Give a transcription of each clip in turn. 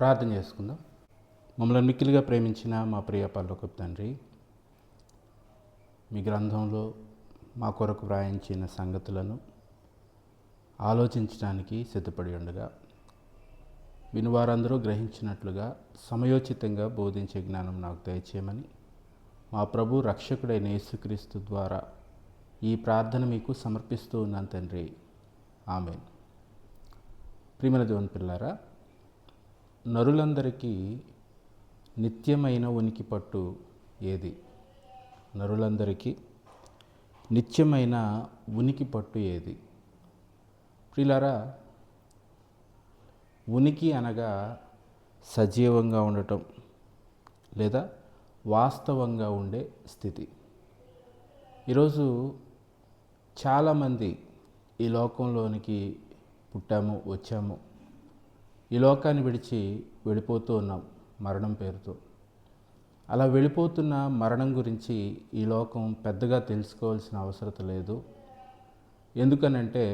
ప్రార్థన చేసుకుందాం. మమ్మల్ని మిక్కిలిగా ప్రేమించిన మా ప్రియ పరలోకపు తండ్రి, మీ గ్రంథంలో మా కొరకు వ్రాయించిన సంగతులను ఆలోచించడానికి సిద్ధపడి ఉండగా, వినువారందరూ గ్రహించినట్లుగా సమయోచితంగా బోధించే జ్ఞానం నాకు దయచేయమని మా ప్రభు రక్షకుడైన యేసుక్రీస్తు ద్వారా ఈ ప్రార్థన మీకు సమర్పిస్తూ ఉన్నాను తండ్రి. ఆమేన్. ప్రియమైన దేవుని పిల్లారా, నరులందరికీ నిత్యమైన ఉనికి పట్టు ఏది? నరులందరికీ నిత్యమైన ఉనికి పట్టు ఏది? ప్రియులారా, ఉనికి అనగా సజీవంగా ఉండటం లేదా వాస్తవంగా ఉండే స్థితి. ఈరోజు చాలామంది ఈ లోకంలోనికి పుట్టాము, వచ్చాము, ఈ లోకాన్ని విడిచి వెళ్ళిపోతూ ఉన్నాం మరణం పేరుతో. అలా వెళ్ళిపోతున్న మరణం గురించి ఈ లోకం పెద్దగా తెలుసుకోవాల్సిన అవసరం లేదు. ఎందుకనంటే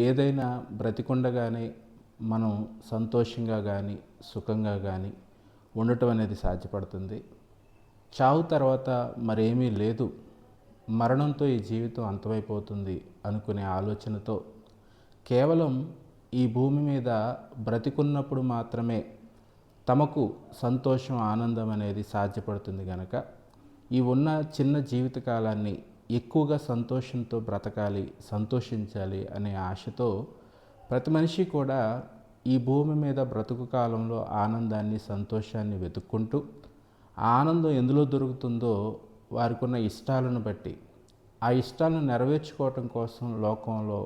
ఏదైనా బ్రతికుండగానే మనం సంతోషంగా కానీ సుఖంగా కానీ ఉండటం అనేది సాధ్యపడుతుంది. చావు తర్వాత మరేమీ లేదు, మరణంతో ఈ జీవితం అంతమైపోతుంది అనుకునే ఆలోచనతో కేవలం ఈ భూమి మీద బ్రతికున్నప్పుడు మాత్రమే తమకు సంతోషం, ఆనందం అనేది సాధ్యపడుతుంది కనుక ఈ ఉన్న చిన్న జీవితకాలాన్ని ఎక్కువగా సంతోషంతో బ్రతకాలి, సంతోషించాలి అనే ఆశతో ప్రతి మనిషి కూడా ఈ భూమి మీద బ్రతుకు కాలంలో ఆనందాన్ని, సంతోషాన్ని వెతుక్కుంటూ ఆ ఆనందం ఎందులో దొరుకుతుందో వారికి ఉన్న ఇష్టాలను బట్టి ఆ ఇష్టాలను నెరవేర్చుకోవటం కోసం లోకంలో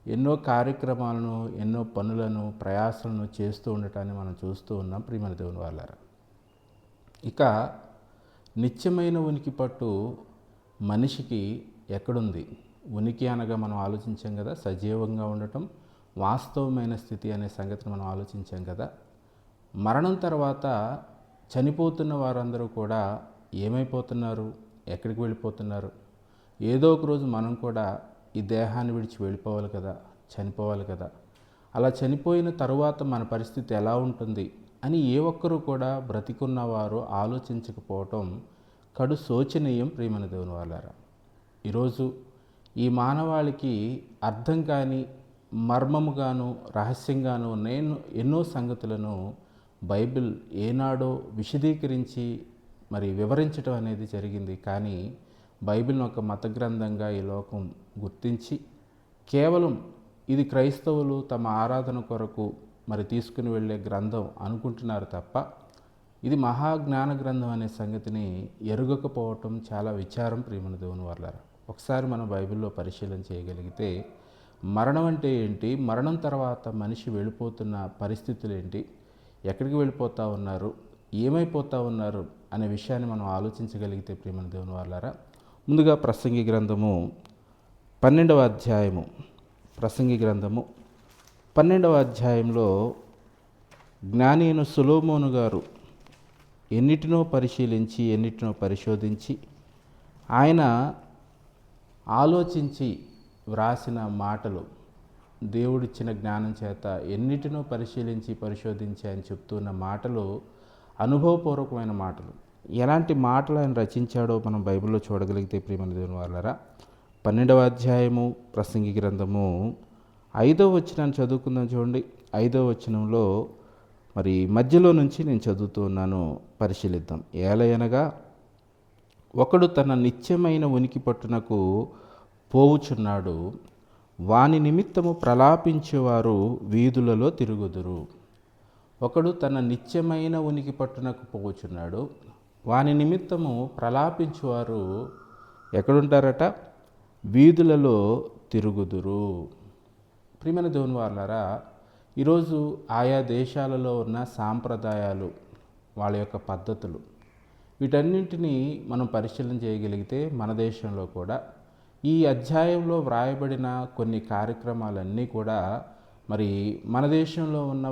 ఎన్నో కార్యక్రమాలను, ఎన్నో పనులను, ప్రయాసాలను చేస్తూ ఉండటాన్ని మనం చూస్తూ ఉన్నాం. ప్రియమైన దేవుని వాళ్ళారా, ఇక నిత్యమైన ఉనికి పట్టు మనిషికి ఎక్కడుంది? ఉనికి అనగా మనం ఆలోచించాం కదా, సజీవంగా ఉండటం, వాస్తవమైన స్థితి అనే సంగతిని మనం ఆలోచించాం కదా. మరణం తర్వాత చనిపోతున్న వారందరూ కూడా ఏమైపోతున్నారు? ఎక్కడికి వెళ్ళిపోతున్నారు? ఏదో ఒక రోజు మనం కూడా ఈ దేహాన్ని విడిచి వెళ్ళిపోవాలి కదా, చనిపోవాలి కదా. అలా చనిపోయిన తరువాత మన పరిస్థితి ఎలా ఉంటుంది అని ఏ ఒక్కరూ కూడా బ్రతికున్నవారు ఆలోచించకపోవటం కడు శోచనీయం. ప్రియమైన దేవుని వాళ్ళారా, ఈరోజు ఈ మానవాళికి అర్థం కాని మర్మముగాను రహస్యంగాను నేను ఎన్నో సంగతులను బైబిల్ ఏనాడో విశదీకరించి మరి వివరించడం అనేది జరిగింది. కానీ బైబిల్ను ఒక మత గ్రంథంగా ఈ లోకం గుర్తించి కేవలం ఇది క్రైస్తవులు తమ ఆరాధన కొరకు మరి తీసుకుని వెళ్ళే గ్రంథం అనుకుంటున్నారు తప్ప ఇది మహాజ్ఞాన గ్రంథం అనే సంగతిని ఎరుగకపోవటం చాలా విచారం. ప్రియమైన దేవుని వాళ్ళారా, ఒకసారి మనం బైబిల్లో పరిశీలన చేయగలిగితే మరణం అంటే ఏంటి, మరణం తర్వాత మనిషి వెళ్ళిపోతున్న పరిస్థితులు ఏంటి, ఎక్కడికి వెళ్ళిపోతూ ఉన్నారు, ఏమైపోతూ ఉన్నారు అనే విషయాన్ని మనం ఆలోచించగలిగితే ప్రియమైన దేవుని వాళ్ళారా, ముందుగా ప్రసంగి గ్రంథము 12వ అధ్యాయము, ప్రసంగి గ్రంథము 12వ అధ్యాయంలో జ్ఞాని అయిన సొలొమోను గారు ఎన్నిటినో పరిశీలించి ఎన్నిటినో పరిశోధించి ఆయన ఆలోచించి వ్రాసిన మాటలు, దేవుడిచ్చిన జ్ఞానం చేత ఎన్నిటినో పరిశీలించి పరిశోధించి ఆయన చెప్తున్న మాటలు అనుభవపూర్వకమైన మాటలు. ఎలాంటి మాటలు ఆయన రచించాడో మనం బైబిల్లో చూడగలిగితే ప్రియమైన దేవుని వాళ్ళారా, 12వ అధ్యాయము ప్రసంగి గ్రంథము 5వ వచనాన్ని చదువుకుందాం. చూడండి, 5వ వచనంలో మరి మధ్యలో నుంచి నేను చదువుతూ ఉన్నాను, పరిశీలిద్దాం. ఏలయనగా ఒకడు తన నిత్యమైన ఉనికి పట్టునకు పోవుచున్నాడు, వాని నిమిత్తము ప్రలాపించేవారు వీధులలో తిరుగుదురు. ఒకడు తన నిత్యమైన ఉనికి పట్టునకు పోవుచున్నాడు, వాని నిమిత్తము ప్రలాపించేవారు ఎక్కడుంటారట? వీధులలో తిరుగుదురు. ప్రియమైన దేవుని వాళ్ళారా, ఈరోజు ఆయా దేశాలలో ఉన్న సాంప్రదాయాలు, వాళ్ళ యొక్క పద్ధతులు, వీటన్నింటినీ మనం పరిశీలన చేయగలిగితే మన దేశంలో కూడా ఈ అధ్యాయంలో వ్రాయబడిన కొన్ని కార్యక్రమాలన్నీ కూడా మరి మన దేశంలో ఉన్న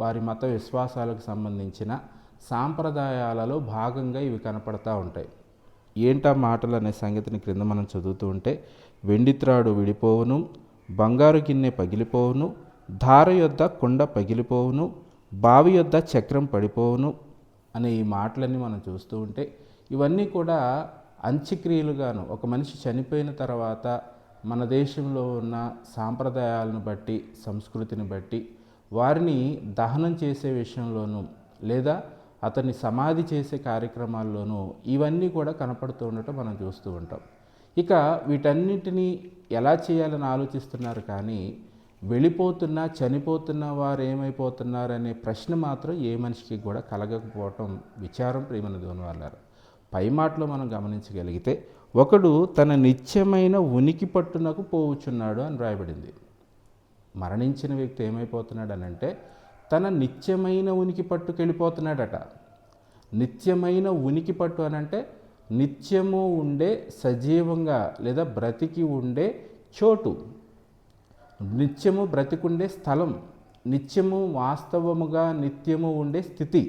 వారి మత విశ్వాసాలకు సంబంధించిన సాంప్రదాయాలలో భాగంగా ఇవి కనపడతా ఉంటాయి. ఏంటా మాటలు అనే సంగతిని క్రింద మనం చదువుతూ ఉంటే, వెండిత్రాడు విడిపోవును, బంగారు గిన్నె పగిలిపోవును, ధార యొద్ద కుండ పగిలిపోవును, బావి యొద్ద చక్రం పడిపోవును అనే ఈ మాటలన్నీ మనం చూస్తూ ఉంటే ఇవన్నీ కూడా అంత్యక్రియలుగాను ఒక మనిషి చనిపోయిన తర్వాత మన దేశంలో ఉన్న సాంప్రదాయాలను బట్టి సంస్కృతిని బట్టి వారిని దహనం చేసే విషయంలోనూ లేదా అతన్ని సమాధి చేసే కార్యక్రమాల్లోనూ ఇవన్నీ కూడా కనపడుతూ ఉండటం మనం చూస్తూ ఉంటాం. ఇక వీటన్నిటినీ ఎలా చేయాలని ఆలోచిస్తున్నారు కానీ వెళ్ళిపోతున్న చనిపోతున్న వారు ఏమైపోతున్నారనే ప్రశ్న మాత్రం ఏ మనిషికి కూడా కలగకపోవటం విచారం ప్రియమైన దేవుని వాళ్ళారు. పై మాటలో మనం గమనించగలిగితే ఒకడు తన నిత్యమైన ఉనికి పట్టునకు పోవుచున్నాడు అని రాయబడింది. మరణించిన వ్యక్తి ఏమైపోతున్నాడు అని అంటే తన నిత్యమైన ఉనికి పట్టుకెళ్ళిపోతున్నాడట. నిత్యమైన ఉనికి పట్టు అని అంటే నిత్యము ఉండే సజీవంగా లేదా బ్రతికి ఉండే చోటు, నిత్యము బ్రతికుండే స్థలం, నిత్యము వాస్తవముగా నిత్యము ఉండే స్థితి.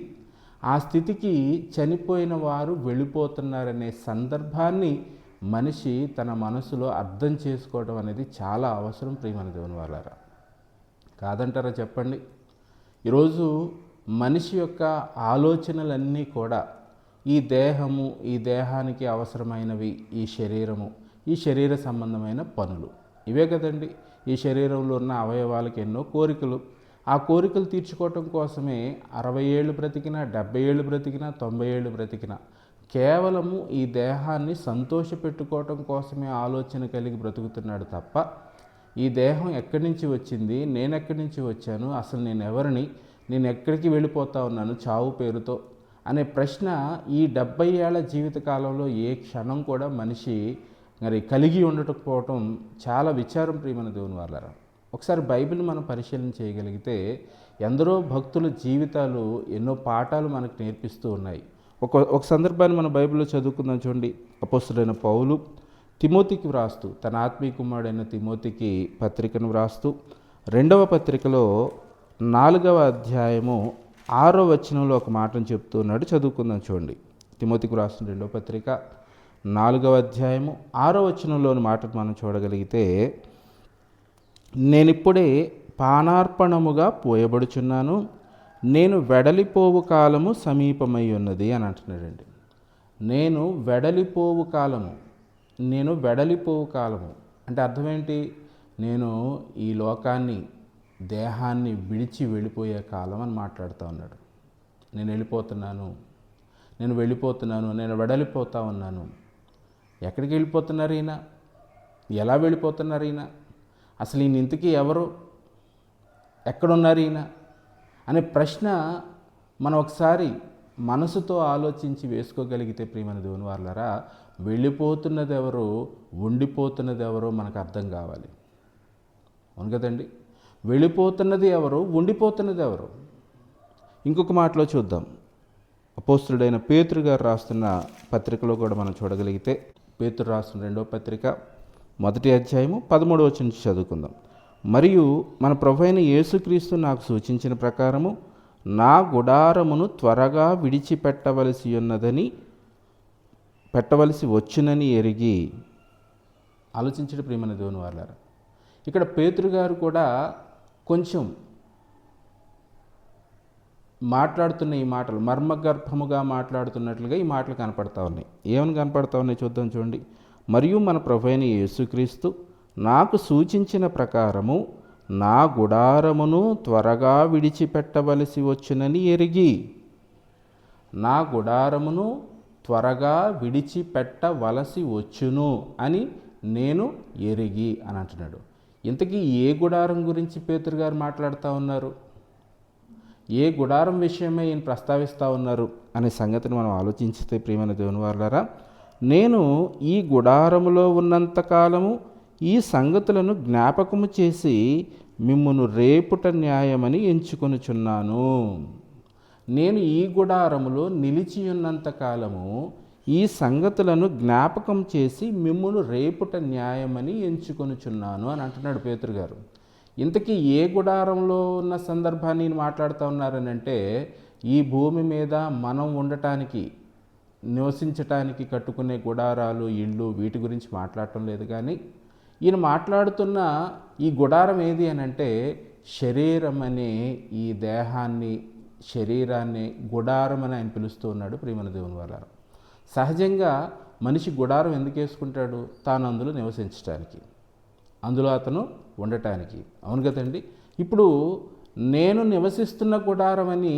ఆ స్థితికి చనిపోయిన వారు వెళ్ళిపోతున్నారనే సందర్భాన్ని మనిషి తన మనసులో అర్థం చేసుకోవడం అనేది చాలా అవసరం ప్రియమైన దేవుని వాళ్ళారా. కాదంటారా చెప్పండి? ఈరోజు మనిషి యొక్క ఆలోచనలన్నీ కూడా ఈ దేహము, ఈ దేహానికి అవసరమైనవి, ఈ శరీరము, ఈ శరీర సంబంధమైన పనులు ఇవే కదండి. ఈ శరీరంలో ఉన్న అవయవాలకు ఎన్నో కోరికలు, ఆ కోరికలు తీర్చుకోవటం కోసమే 60 ఏళ్ళు బ్రతికినా, 70 ఏళ్ళు బ్రతికినా, 90 ఏళ్ళు బ్రతికినా కేవలము ఈ దేహాన్ని సంతోషపెట్టుకోవటం కోసమే ఆలోచన కలిగి బ్రతుకుతున్నాడు తప్ప ఈ దేహం ఎక్కడి నుంచి వచ్చింది, నేను ఎక్కడి నుంచి వచ్చాను, అసలు నేను ఎవరిని, నేను ఎక్కడికి వెళ్ళిపోతా ఉన్నాను చావు పేరుతో అనే ప్రశ్న ఈ 70 ఏళ్ల జీవితకాలంలో ఏ క్షణం కూడా మనిషి మరి కలిగి ఉండకపోవటం చాలా విచారం ప్రియమైన దేవుని వాళ్ళారా. ఒకసారి బైబిల్ మనం పరిశీలన చేయగలిగితే ఎందరో భక్తుల జీవితాలు ఎన్నో పాఠాలు మనకు నేర్పిస్తూ ఉన్నాయి. ఒక సందర్భాన్ని మన బైబిల్లో చదువుకుందాం చూడండి. అపోస్తలుడైన పౌలు తిమోతికి వ్రాస్తూ, తన ఆత్మీయ కుమారుడైన తిమోతికి పత్రికను వ్రాస్తూ 2వ పత్రికలో 4వ అధ్యాయము 6వ వచనంలో ఒక మాటను చెప్తూ ఉన్నాడు. చదువుకుందాం చూడండి. తిమోతికి వ్రాస్తున్న 2వ పత్రిక 4వ అధ్యాయము 6వ వచనంలోని మాటను మనం చూడగలిగితే, నేనిప్పుడే పానార్పణముగా పోయబడుచున్నాను, నేను వెడలిపోవు కాలము సమీపమై ఉన్నది అని అంటున్నాడండి. నేను వెడలిపోవు కాలము అంటే అర్థం ఏంటి? నేను ఈ లోకాన్ని, దేహాన్ని విడిచి వెళ్ళిపోయే కాలం అని మాట్లాడుతూ ఉన్నాడు. నేను వెళ్ళిపోతున్నాను, నేను వెడలిపోతా ఉన్నాను. ఎక్కడికి వెళ్ళిపోతున్నారు ఈయన? ఎలా వెళ్ళిపోతున్నారు ఈయన? అసలు ఈయన ఇంతకీ ఎవరు, ఎక్కడున్నారు ఈయన అనే ప్రశ్న మనం ఒకసారి మనసుతో ఆలోచించి వేసుకోగలిగితే ప్రియమైన దేవుని వాళ్ళారా, వెళ్ళిపోతున్నది ఎవరు, ఉండిపోతున్నది ఎవరో మనకు అర్థం కావాలి. అవును కదండి? వెళ్ళిపోతున్నది ఎవరు, ఉండిపోతున్నది ఎవరు? ఇంకొక మాటలో చూద్దాం. అపోస్తలుడైన పేతురు గారు రాస్తున్న పత్రికలో కూడా మనం చూడగలిగితే, పేతురు రాస్తున్న 2వ పత్రిక 1వ అధ్యాయము 13వ వచనం నుంచి చదువుకుందాం. మరియు మన ప్రభువైన యేసుక్రీస్తు నాకు సూచించిన ప్రకారము నా గుడారమును త్వరగా పెట్టవలసి వచ్చునని ఎరిగి. ఆలోచించడం ప్రియమైన దేవుని వాళ్ళారా. ఇక్కడ పేతురు గారు కూడా కొంచెం మాట్లాడుతున్న ఈ మాటలు మర్మగర్భముగా మాట్లాడుతున్నట్లుగా ఈ మాటలు కనపడతా ఉన్నాయి. ఏమని కనపడతా ఉన్నాయి చూద్దాం చూడండి. మరియు మన ప్రభువైన యేసుక్రీస్తు నాకు సూచించిన ప్రకారము నా గుడారమును త్వరగా విడిచిపెట్టవలసి వచ్చునని ఎరిగి. నా గుడారమును త్వరగా విడిచిపెట్టవలసి వచ్చును అని నేను ఎరిగి అని అంటున్నాడు. ఇంతకీ ఏ గుడారం గురించి పేతురు గారు మాట్లాడుతూ ఉన్నారు, ఏ గుడారం విషయమే ఈయన ప్రస్తావిస్తూ ఉన్నారు అనే సంగతిని మనం ఆలోచించితే ప్రియమైన దేవుని వాళ్ళారా, నేను ఈ గుడారములో ఉన్నంతకాలము ఈ సంగతులను జ్ఞాపకము చేసి మిమ్మును రేపుట న్యాయమని ఎంచుకొనుచున్నాను. నేను ఈ గుడారములో నిలిచి ఉన్నంత కాలము ఈ సంగతులను జ్ఞాపకం చేసి మిమ్మును రేపుట న్యాయమని ఎంచుకొనుచున్నాను అని అంటున్నాడు పేతురు గారు. ఇంతకీ ఏ గుడారంలో ఉన్న సందర్భాన్ని మాట్లాడుతూ ఉన్నారని అంటే, ఈ భూమి మీద మనం ఉండటానికి, నివసించటానికి కట్టుకునే గుడారాలు, ఇళ్ళు, వీటి గురించి మాట్లాడటం లేదు. కానీ ఈయన మాట్లాడుతున్న ఈ గుడారం ఏది అని అంటే, శరీరం అనే ఈ దేహాన్ని శరీరాన్ని గుడారం అని ఆయన పిలుస్తూ ఉన్నాడు ప్రియమైన దేవుని వాళ్ళారా. సహజంగా మనిషి గుడారం ఎందుకు వేసుకుంటాడు? తాను అందులో నివసించడానికి, అందులో అతను ఉండటానికి. అవును కదండి. ఇప్పుడు నేను నివసిస్తున్న గుడారం అని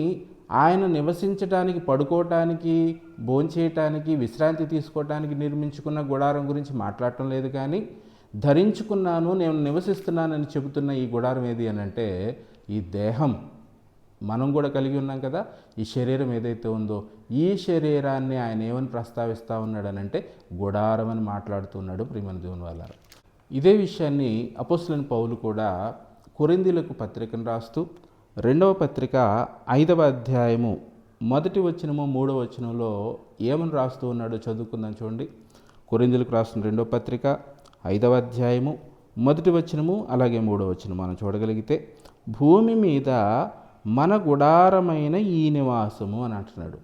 ఆయన నివసించడానికి, పడుకోవటానికి, భోంచేయటానికి, విశ్రాంతి తీసుకోవటానికి నిర్మించుకున్న గుడారం గురించి మాట్లాడటం లేదు. కానీ ధరించుకున్నాను, నేను నివసిస్తున్నానని చెబుతున్న ఈ గుడారం ఏది అని అంటే ఈ దేహం. మనం కూడా కలిగి ఉన్నాం కదా. ఈ శరీరం ఏదైతే ఉందో ఈ శరీరాన్ని ఆయన ఏమని ప్రస్తావిస్తూ ఉన్నాడనంటే గుడారం అని మాట్లాడుతున్నాడు ప్రియమైన దేవుని వాళ్ళారా. ఇదే విషయాన్ని అపోస్తలుడైన పౌలు కూడా కొరింథీయులకు పత్రికను రాస్తూ 2వ పత్రిక 5వ అధ్యాయము 1వ వచనము 3వ వచనంలో ఏమని రాస్తూ ఉన్నాడో చదువుకుందాం చూడండి. కొరింథీయులకు రాస్తున్న 2వ పత్రిక 5వ అధ్యాయము 1వ వచనము అలాగే 3వ వచనం మనం చూడగలిగితే, భూమి మీద మన గుడారమైన ఈ నివాసము అని అంటున్నాడు.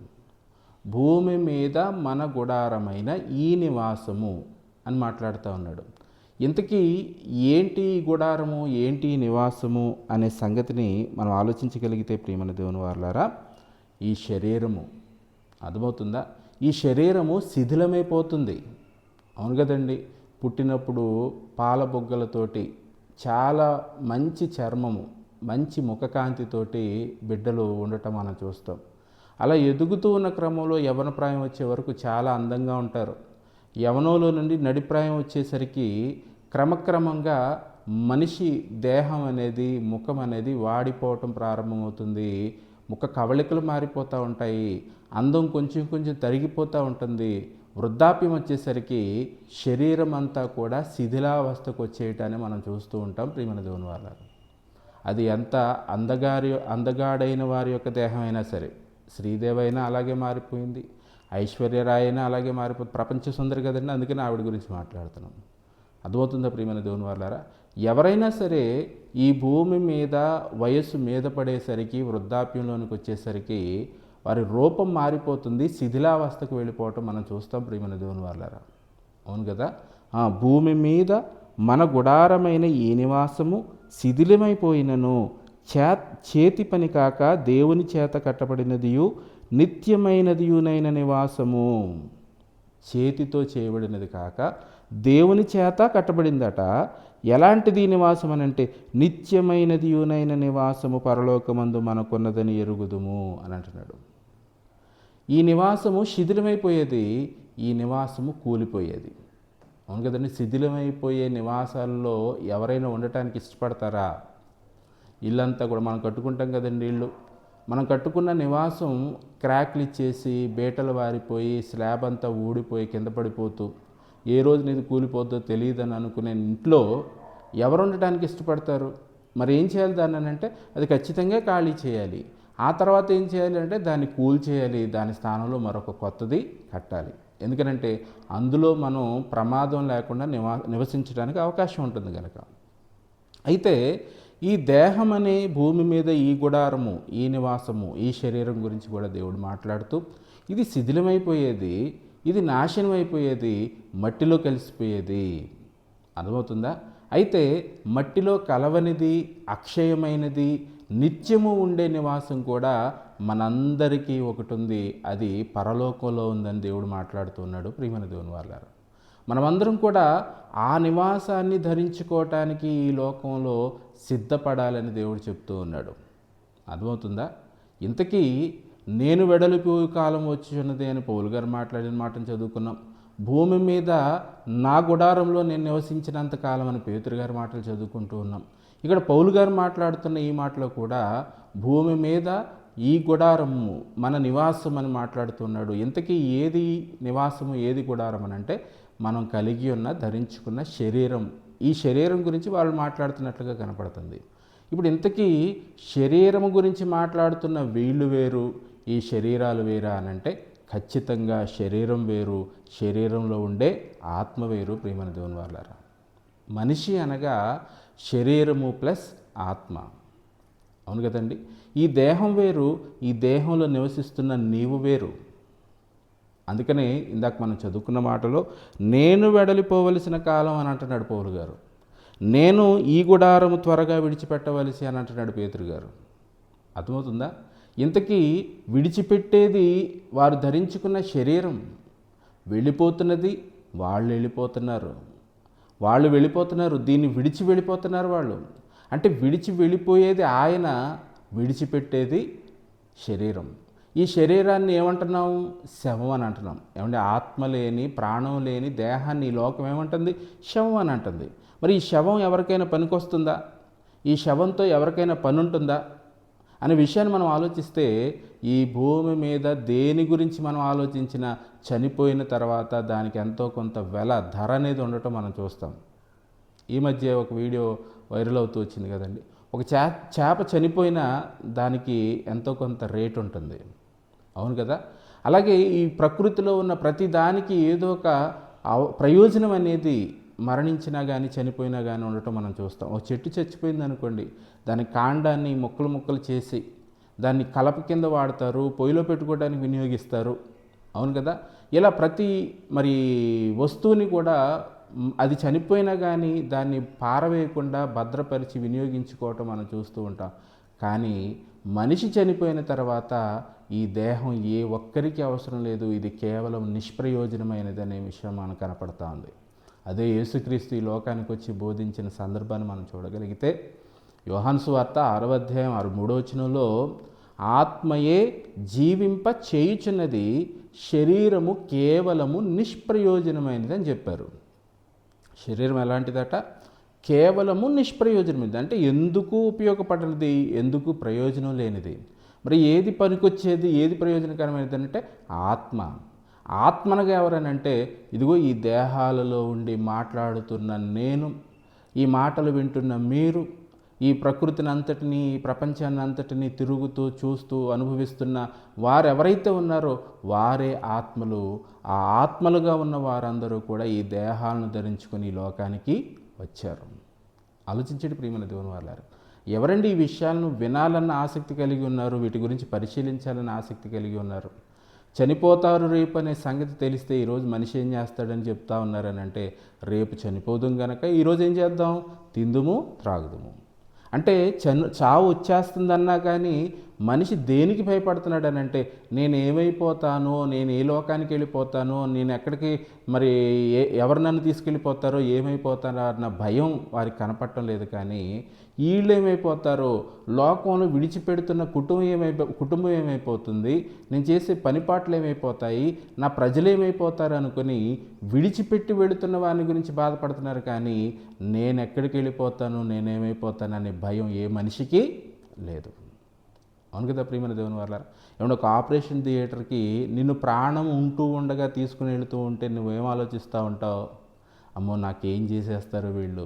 భూమి మీద మన గుడారమైన ఈ నివాసము అని మాట్లాడుతూ ఉన్నాడు. ఇంతకీ ఏంటి గుడారము, ఏంటి నివాసము అనే సంగతిని మనం ఆలోచించగలిగితే ప్రియమైన దేవుని వారలారా, ఈ శరీరము అర్థమవుతుందా? ఈ శరీరము శిథిలమైపోతుంది. అవును కదండి. పుట్టినప్పుడు పాల బొగ్గలతోటి చాలా మంచి చర్మము, మంచి ముఖకాంతితోటి బిడ్డలు ఉండటం మనం చూస్తాం. అలా ఎదుగుతూ ఉన్న క్రమంలో యవ్వనప్రాయం వచ్చే వరకు చాలా అందంగా ఉంటారు. యవనంలో నుండి నడిప్రాయం వచ్చేసరికి క్రమక్రమంగా మనిషి దేహం అనేది, ముఖం అనేది వాడిపోవటం ప్రారంభమవుతుంది. ముఖ కవళికలు మారిపోతూ ఉంటాయి. అందం కొంచెం కొంచెం తరిగిపోతూ ఉంటుంది. వృద్ధాప్యం వచ్చేసరికి శరీరం అంతా కూడా శిథిలావస్థకు వచ్చేయటాన్ని మనం చూస్తూ ఉంటాం ప్రియమైన దేవుని వాళ్ళ. అది ఎంత అందగాడైన వారి యొక్క దేహం అయినా సరే, శ్రీదేవి అయినా అలాగే మారిపోయింది, ఐశ్వర్యరాయ్ అయినా అలాగే మారిపోతుంది. ప్రపంచ సుందరి కదండి, అందుకని ఆవిడ గురించి మాట్లాడుతున్నాం. అర్థమవుతుందా ప్రియమైన దేవుని వాళ్ళారా? ఎవరైనా సరే ఈ భూమి మీద వయస్సు మీద పడేసరికి, వృద్ధాప్యంలోనికి వచ్చేసరికి వారి రూపం మారిపోతుంది, శిథిలావస్థకు వెళ్ళిపోవటం మనం చూస్తాం ప్రియమైన దేవుని వాళ్ళారా. అవును కదా. భూమి మీద మన గుడారమైన ఈ నివాసము శిథిలమైపోయినను చేతి పని కాక దేవుని చేత కట్టబడినదియు నిత్యమైనదియునైన నివాసము. చేతితో చేయబడినది కాక దేవుని చేత కట్టబడిందట. ఎలాంటిది నివాసం అనంటే నిత్యమైనదియునైన నివాసము పరలోకమందు మనకున్నదని ఎరుగుదుము అని అంటున్నాడు. ఈ నివాసము శిథిలమైపోయేది, ఈ నివాసము కూలిపోయేది. అవును కదండి. శిథిలమైపోయే నివాసాల్లో ఎవరైనా ఉండటానికి ఇష్టపడతారా? ఇల్లంతా కూడా మనం కట్టుకుంటాం కదండి. ఇల్లు మనం కట్టుకున్న నివాసం క్రాక్లు ఇచ్చేసి బేటలు వారిపోయి స్లాబ్ అంతా ఊడిపోయి కింద పడిపోతూ ఏ రోజు నీది కూలిపోద్దో తెలియదని అనుకునే ఇంట్లో ఎవరు ఉండటానికి ఇష్టపడతారు? మరి ఏం చేయాలి దాన్ని అంటే అది ఖచ్చితంగా ఖాళీ చేయాలి. ఆ తర్వాత ఏం చేయాలి అంటే దాన్ని కూల్ చేయాలి, దాని స్థానంలో మరొక కొత్తది కట్టాలి. ఎందుకనంటే అందులో మనం ప్రమాదం లేకుండా నివసించడానికి అవకాశం ఉంటుంది కనుక. అయితే ఈ దేహం అనే భూమి మీద ఈ గుడారము, ఈ నివాసము, ఈ శరీరం గురించి కూడా దేవుడు మాట్లాడుతూ ఇది శిథిలమైపోయేది, ఇది నాశనం అయిపోయేది, మట్టిలో కలిసిపోయేది. అర్థమవుతుందా? అయితే మట్టిలో కలవనిది, అక్షయమైనది, నిత్యము ఉండే నివాసం కూడా మనందరికీ ఒకటి ఉంది. అది పరలోకంలో ఉందని దేవుడు మాట్లాడుతున్నాడు ప్రియమైన దేవుని వాళ్ళారు. మనమందరం కూడా ఆ నివాసాన్ని ధరించుకోవటానికి ఈ లోకంలో సిద్ధపడాలని దేవుడు చెప్తూ ఉన్నాడు. అర్థమవుతుందా? ఇంతకీ నేను వెడలిపు కాలం వచ్చి ఉన్నది అని పౌలు గారు మాట్లాడిన మాటను చదువుకున్నాం. భూమి మీద నా గుడారంలో నేను నివసించినంత కాలం అని పేతురు గారి మాటలు చదువుకుంటూ ఉన్నాం. ఇక్కడ పౌలు గారు మాట్లాడుతున్న ఈ మాటలో కూడా భూమి మీద ఈ గుడారము మన నివాసం అని మాట్లాడుతున్నాడు. ఇంతకీ ఏది నివాసము, ఏది గుడారం అని అంటే మనం కలిగి ఉన్న, ధరించుకున్న శరీరం. ఈ శరీరం గురించి వాళ్ళు మాట్లాడుతున్నట్లుగా కనపడుతుంది. ఇప్పుడు ఇంతకీ శరీరము గురించి మాట్లాడుతున్న వీళ్ళు వేరు, ఈ శరీరాలు వేరా అనంటే ఖచ్చితంగా శరీరం వేరు, శరీరంలో ఉండే ఆత్మ వేరు ప్రియమైన దేవుని వాళ్ళారా. మనిషి అనగా శరీరము ప్లస్ ఆత్మ. అవును కదండి. ఈ దేహం వేరు, ఈ దేహంలో నివసిస్తున్న నీవు వేరు. అందుకనే ఇందాక మనం చదువుకున్న మాటలో నేను వెడలిపోవలసిన కాలం అని అంటున్నాడు పౌలు గారు. నేను ఈ గుడారము త్వరగా విడిచిపెట్టవలసి అని అంటున్నాడు పేతురు గారు. అర్థమవుతుందా? ఇంతకీ విడిచిపెట్టేది వారు ధరించుకున్న శరీరం, వెళ్ళిపోతున్నది వాళ్ళు వెళ్ళిపోతున్నారు, దీన్ని విడిచి వెళ్ళిపోతున్నారు వాళ్ళు. అంటే విడిచి వెళ్ళిపోయేది ఆయన, విడిచిపెట్టేది శరీరం. ఈ శరీరాన్ని ఏమంటున్నాం? శవం అని అంటున్నాం. ఏమంటే ఆత్మ లేని, ప్రాణం లేని దేహాన్ని ఈ లోకం ఏమంటుంది? శవం అని అంటుంది. మరి ఈ శవం ఎవరికైనా పనికొస్తుందా? ఈ శవంతో ఎవరికైనా పని ఉంటుందా అనే విషయాన్ని మనం ఆలోచిస్తే, ఈ భూమి మీద దేని గురించి మనం ఆలోచించినా చనిపోయిన తర్వాత దానికి ఎంతో కొంత ధర అనేది ఉండటం మనం చూస్తాం. ఈ మధ్య ఒక వీడియో వైరల్ అవుతూ వచ్చింది కదండి. ఒక చేప చనిపోయినా దానికి ఎంతో కొంత రేట్ ఉంటుంది, అవును కదా. అలాగే ఈ ప్రకృతిలో ఉన్న ప్రతి దానికి ఏదో ఒక ప్రయోజనం అనేది మరణించినా కానీ చనిపోయినా కానీ ఉండటం మనం చూస్తాం. ఒక చెట్టు చచ్చిపోయింది అనుకోండి, దాని కాండాన్ని ముక్కలు చేసి దాన్ని కలప కింద వాడతారు, పొయ్యిలో పెట్టుకోవడానికి వినియోగిస్తారు, అవును కదా. ఇలా ప్రతి వస్తువుని కూడా అది చనిపోయినా కానీ దాన్ని పారవేయకుండా భద్రపరిచి వినియోగించుకోవటం మనం చూస్తూ ఉంటాం. కానీ మనిషి చనిపోయిన తర్వాత ఈ దేహం ఏ ఒక్కరికి అవసరం లేదు, ఇది కేవలం నిష్ప్రయోజనమైనది అనే విషయం మనకు కనపడతా ఉంది. అదే యేసుక్రీస్తు ఈ లోకానికి వచ్చి బోధించిన సందర్భాన్ని మనం చూడగలిగితే, యోహాను సువార్త 6వ అధ్యాయం 3వ వచనంలో, ఆత్మయే జీవింప చేయుచున్నది, శరీరము కేవలము నిష్ప్రయోజనమైనది అని చెప్పారు. శరీరం ఎలాంటిదట? కేవలము నిష్ప్రయోజనమైనది. అంటే ఎందుకు ఉపయోగపడనిది, ఎందుకు ప్రయోజనం లేనిది. మరి ఏది పనికొచ్చేది, ఏది ప్రయోజనకరమైనది అంటే ఆత్మనగా ఎవరనంటే, ఇదిగో ఈ దేహాలలో ఉండి మాట్లాడుతున్న నేను, ఈ మాటలు వింటున్న మీరు, ఈ ప్రకృతిని అంతటినీ, ఈ ప్రపంచాన్ని అంతటినీ తిరుగుతూ చూస్తూ అనుభవిస్తున్న వారెవరైతే ఉన్నారో వారే ఆత్మలు. ఆ ఆత్మలుగా ఉన్న వారందరూ కూడా ఈ దేహాలను ధరించుకొని ఈ లోకానికి వచ్చారు. ఆలోచించండి ప్రియమైన దేవుని వాళ్ళారు, ఎవరండి ఈ విషయాలను వినాలన్న ఆసక్తి కలిగి ఉన్నారు, వీటి గురించి పరిశీలించాలన్న ఆసక్తి కలిగి ఉన్నారు? చనిపోతారు రేపు అనే సంగతి తెలిస్తే ఈరోజు మనిషి ఏం చేస్తాడని చెప్తా ఉన్నారని అంటే, రేపు చనిపోదుం గనక ఈరోజు ఏం చేద్దాం? తిందుము, త్రాగుదుము. అంటే చావు వచ్చేస్తుందన్నా కానీ మనిషి దేనికి భయపడుతున్నాడని అంటే, నేను ఏమైపోతానో, నేను ఏ లోకానికి వెళ్ళిపోతానో, నేను ఎక్కడికి ఎవరు నన్ను తీసుకెళ్ళిపోతారో, ఏమైపోతారో అన్న భయం వారికి కనపడటం లేదు. కానీ వీళ్ళు ఏమైపోతారో, లోకంలో విడిచిపెడుతున్న కుటుంబం ఏమైపోతుంది, నేను చేసే పనిపాట్లు ఏమైపోతాయి, నా ప్రజలు ఏమైపోతారు అనుకుని విడిచిపెట్టి వెళుతున్న వారిని గురించి బాధపడుతున్నారు. కానీ నేను ఎక్కడికి వెళ్ళిపోతాను, నేనేమైపోతాను అనే భయం ఏ మనిషికి లేదు, అవును కదా ప్రియమైన దేవుని వాళ్ళారా. ఏమన్నా ఒక ఆపరేషన్ థియేటర్కి నిన్ను ప్రాణం ఉంటూ ఉండగా తీసుకుని వెళుతూ ఉంటే నువ్వేం ఆలోచిస్తూ ఉంటావు? అమ్మో నాకేం చేసేస్తారు వీళ్ళు,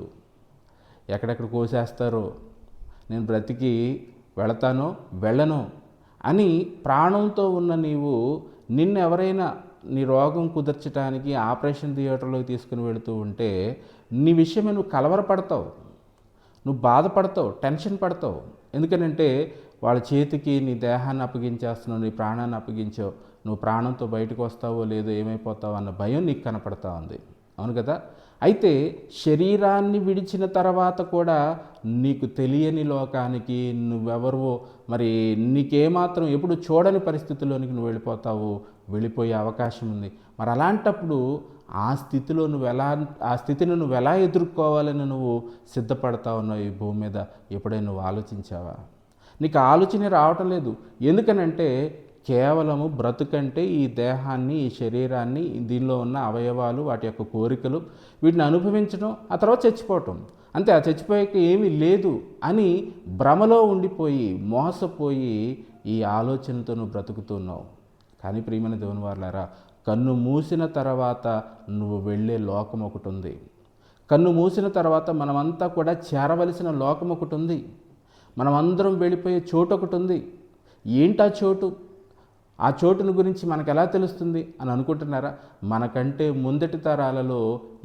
ఎక్కడెక్కడ కోసేస్తారో, నేను బ్రతికి వెళతానో వెళ్ళను అని ప్రాణంతో ఉన్న నిన్ను ఎవరైనా నీ రోగం కుదర్చడానికి ఆపరేషన్ థియేటర్లోకి తీసుకుని వెళుతూ ఉంటే నీ విషయమే నువ్వు కలవరపడతావు, నువ్వు బాధపడతావు, టెన్షన్ పడతావు. ఎందుకనంటే వాళ్ళ చేతికి నీ దేహాన్ని అప్పగించేస్తున్నావు, నీ ప్రాణాన్ని అప్పగించావు, నువ్వు ప్రాణంతో బయటకు వస్తావో లేదో, ఏమైపోతావో అన్న భయం నీకు కనపడతా ఉంది, అవును కదా. అయితే శరీరాన్ని విడిచిన తర్వాత కూడా నీకు తెలియని లోకానికి నువ్వెవరో నీకేమాత్రం ఎప్పుడు చూడని పరిస్థితుల్లోనికి నువ్వు వెళ్ళిపోయే అవకాశం ఉంది. మరి అలాంటప్పుడు ఆ స్థితిని నువ్వు ఎలా ఎదుర్కోవాలని నువ్వు సిద్ధపడతా ఉన్నావు ఈ భూమి మీద? ఎప్పుడైనా నువ్వు ఆలోచించావా? నీకు ఆలోచన రావటం లేదు. ఎందుకనంటే కేవలము బ్రతుకంటే ఈ దేహాన్ని, ఈ శరీరాన్ని, దీనిలో ఉన్న అవయవాలు, వాటి యొక్క కోరికలు, వీటిని అనుభవించడం, ఆ తర్వాత చచ్చిపోవటం అంతే. ఆ చచ్చిపోయాక ఏమీ లేదు అని భ్రమలో ఉండిపోయి మోసపోయి ఈ ఆలోచనతో నువ్వు బ్రతుకుతున్నావు. కానీ ప్రియమైన దేవుని వారలారా, కన్ను మూసిన తర్వాత నువ్వు వెళ్ళే లోకం ఒకటి ఉంది. కన్ను మూసిన తర్వాత మనమంతా కూడా చేరవలసిన లోకం ఒకటి ఉంది. మనమందరం వెళ్ళిపోయే చోటు ఒకటి ఉంది. ఏంటా చోటు? ఆ చోటును గురించి మనకు ఎలా తెలుస్తుంది అని అనుకుంటున్నారా? మనకంటే ముందటి తరాలలో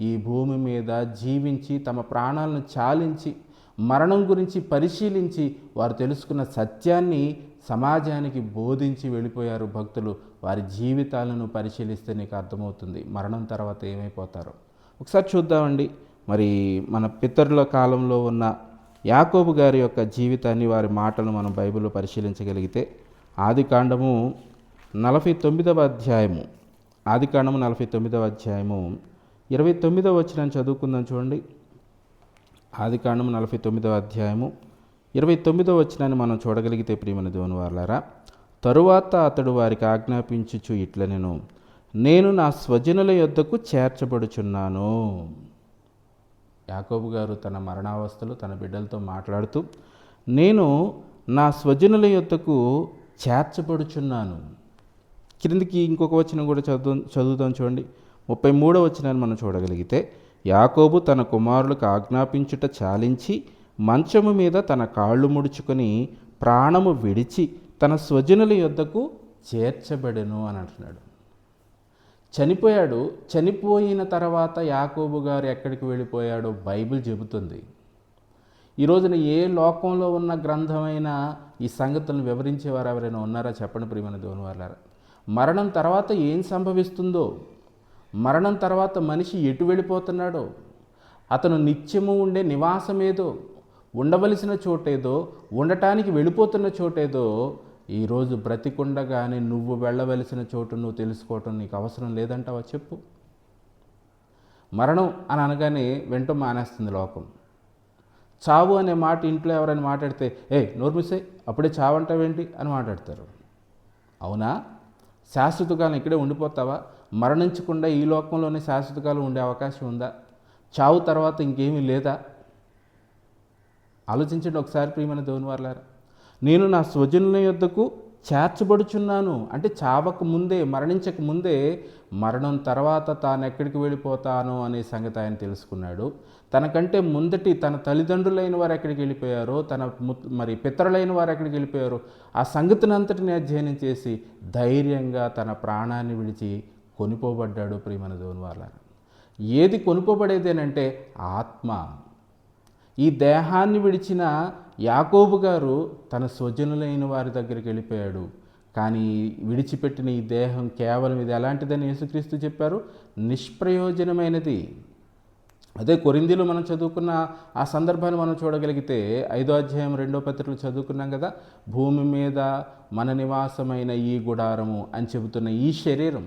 ఈ భూమి మీద జీవించి తమ ప్రాణాలను చాలించి మరణం గురించి పరిశీలించి వారు తెలుసుకున్న సత్యాన్ని సమాజానికి బోధించి వెళ్ళిపోయారు భక్తులు. వారి జీవితాలను పరిశీలిస్తే నీకు అర్థమవుతుంది మరణం తర్వాత ఏమైపోతారో. ఒకసారి చూద్దామండి. మన పితరుల కాలంలో ఉన్న యాకోబు గారి యొక్క జీవితాన్ని, వారి మాటలను మనం బైబిల్లో పరిశీలించగలిగితే ఆదికాండము 49వ అధ్యాయము ఆదికాండము 49వ అధ్యాయము 29వ వచనాన్ని చదువుకుందాం చూడండి. ఆదికాండము 49వ అధ్యాయము 29వ వచనాన్ని మనం చూడగలిగితే ప్రియమైన దేవుని వారలారా, తరువాత అతడు వారికి ఆజ్ఞాపించుచు ఇట్లనెను, నేను నా స్వజనుల యొద్దకు చేర్చబడుచున్నాను. యాకోబు గారు తన మరణావస్థలో తన బిడ్డలతో మాట్లాడుతూ, నేను నా స్వజనుల యొద్దకు చేర్చబడుచున్నాను. క్రిందికి ఇంకొక వచనం కూడా చదువుదాం చూడండి. 33వ వచనాన్ని మనం చూడగలిగితే, యాకోబు తన కుమారులకు ఆజ్ఞాపించుట చాలించి మంచము మీద తన కాళ్ళు ముడుచుకొని ప్రాణము విడిచి తన స్వజనుల యొద్దకు చేర్చబడెను అని అంటున్నాడు. చనిపోయాడు. చనిపోయిన తర్వాత యాకోబు గారు ఎక్కడికి వెళ్ళిపోయాడో బైబిల్ చెబుతుంది. ఈ రోజున ఏ లోకంలో ఉన్న గ్రంథమైనా ఈ సంగతులను వివరించేవారు ఎవరైనా ఉన్నారా చెప్పండి ప్రియమైన దేవుని వారలారా. మరణం తర్వాత ఏం సంభవిస్తుందో, మరణం తర్వాత మనిషి ఎటు వెళ్ళిపోతున్నాడో, అతను నిత్యము ఉండే నివాసం ఏదో, ఉండవలసిన చోటేదో, ఉండటానికి వెళ్ళిపోతున్న చోటేదో, ఈరోజు బ్రతికుండగానే నువ్వు వెళ్ళవలసిన చోటు నువ్వు తెలుసుకోవటం నీకు అవసరం లేదంటావా చెప్పు? మరణం అని అనగానే వెంట మానేస్తుంది లోకం. చావు అనే మాట ఇంట్లో ఎవరైనా మాట్లాడితే, నోర్మిసే అప్పుడే చావు అంటావేంటి అని మాట్లాడతారు. అవునా? శాశ్వతకాలం ఇక్కడే ఉండిపోతావా? మరణించకుండా ఈ లోకంలోనే శాశ్వతకాలం ఉండే అవకాశం ఉందా? చావు తర్వాత ఇంకేమీ లేదా? ఆలోచించండి ఒకసారి ప్రియమైన దేవుని వారలారా. నేను నా స్వజనుల యొద్దకు చేర్చబడుచున్నాను అంటే చావక ముందే, మరణించక ముందే, మరణం తర్వాత తాను ఎక్కడికి వెళ్ళిపోతానో అనే సంగతి ఆయన తెలుసుకున్నాడు. తనకంటే ముందటి తన తల్లిదండ్రులైన వారు ఎక్కడికి వెళ్ళిపోయారో, తన పితరులైన వారు ఎక్కడికి వెళ్ళిపోయారో ఆ సంగతిని అంతటిని అధ్యయనం చేసి ధైర్యంగా తన ప్రాణాన్ని విడిచి కొనిపోబడ్డాడు ప్రియమైన దేవుని వారలారా. ఏది కొనుకోబడేదేనంటే ఆత్మ. ఈ దేహాన్ని విడిచిన యాకోబు గారు తన స్వజనులైన వారి దగ్గరికి వెళ్ళిపోయాడు. కానీ విడిచిపెట్టిన ఈ దేహం కేవలం ఇది ఎలాంటిదని యేసుక్రీస్తు చెప్పారు? నిష్ప్రయోజనమైనది. అదే కొరింథీలో మనం చదువుకున్న ఆ సందర్భాన్ని మనం చూడగలిగితే 5వ అధ్యాయం 2వ పత్రికలు చదువుకున్నాం కదా. భూమి మీద మన నివాసమైన ఈ గుడారము అని చెబుతున్న ఈ శరీరం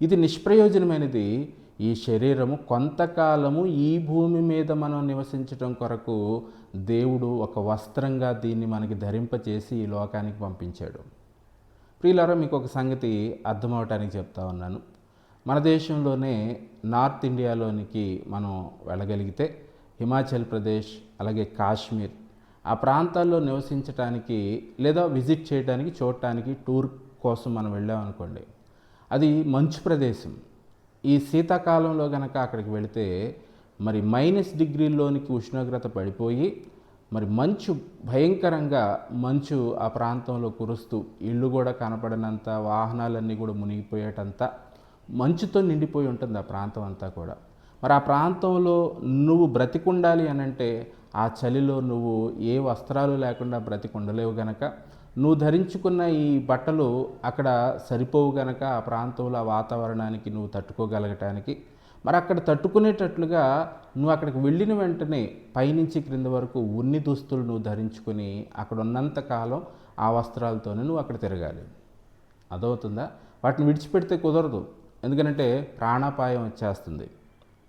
ఇది నిష్ప్రయోజనమైనది. ఈ శరీరము కొంతకాలము ఈ భూమి మీద మనం నివసించటం కొరకు దేవుడు ఒక వస్త్రంగా దీన్ని మనకి ధరింపచేసి ఈ లోకానికి పంపించాడు. ప్రియులారా, మీకు ఒక సంగతి అర్థమవటానికి చెప్తా ఉన్నాను. మన దేశంలోనే నార్త్ ఇండియాలోనికి మనం వెళ్ళగలిగితే హిమాచల్ ప్రదేశ్, అలాగే కాశ్మీర్, ఆ ప్రాంతాల్లో నివసించటానికి లేదా విజిట్ చేయడానికి, చూడటానికి టూర్ కోసం మనం వెళ్ళామనుకోండి, అది మంచు ప్రదేశం. ఈ శీతాకాలంలో కనుక అక్కడికి వెళితే మరి -డిగ్రీల్లోనికి ఉష్ణోగ్రత పడిపోయి మరి మంచు భయంకరంగా మంచు ఆ ప్రాంతంలో కురుస్తూ ఇళ్ళు కూడా కనపడనంత, వాహనాలన్నీ కూడా మునిగిపోయేటంత మంచుతో నిండిపోయి ఉంటుంది ఆ ప్రాంతం అంతా కూడా. మరి ఆ ప్రాంతంలో నువ్వు బ్రతికుండాలి అనంటే ఆ చలిలో నువ్వు ఏ వస్త్రాలు లేకుండా బ్రతికుండలేవు గనక, నువ్వు ధరించుకున్న ఈ బట్టలు అక్కడ సరిపోవు గనక ఆ ప్రాంతంలో ఆ వాతావరణానికి నువ్వు తట్టుకోగలగటానికి, మరి అక్కడ తట్టుకునేటట్లుగా నువ్వు అక్కడికి వెళ్ళిన వెంటనే పైనుంచి క్రింద వరకు ఉన్ని దుస్తులు నువ్వు ధరించుకొని అక్కడ ఉన్నంతకాలం ఆ వస్త్రాలతోనే నువ్వు అక్కడ తిరగాలి. అదవుతుందా? వాటిని విడిచిపెడితే కుదరదు. ఎందుకంటే ప్రాణాపాయం వచ్చేస్తుంది.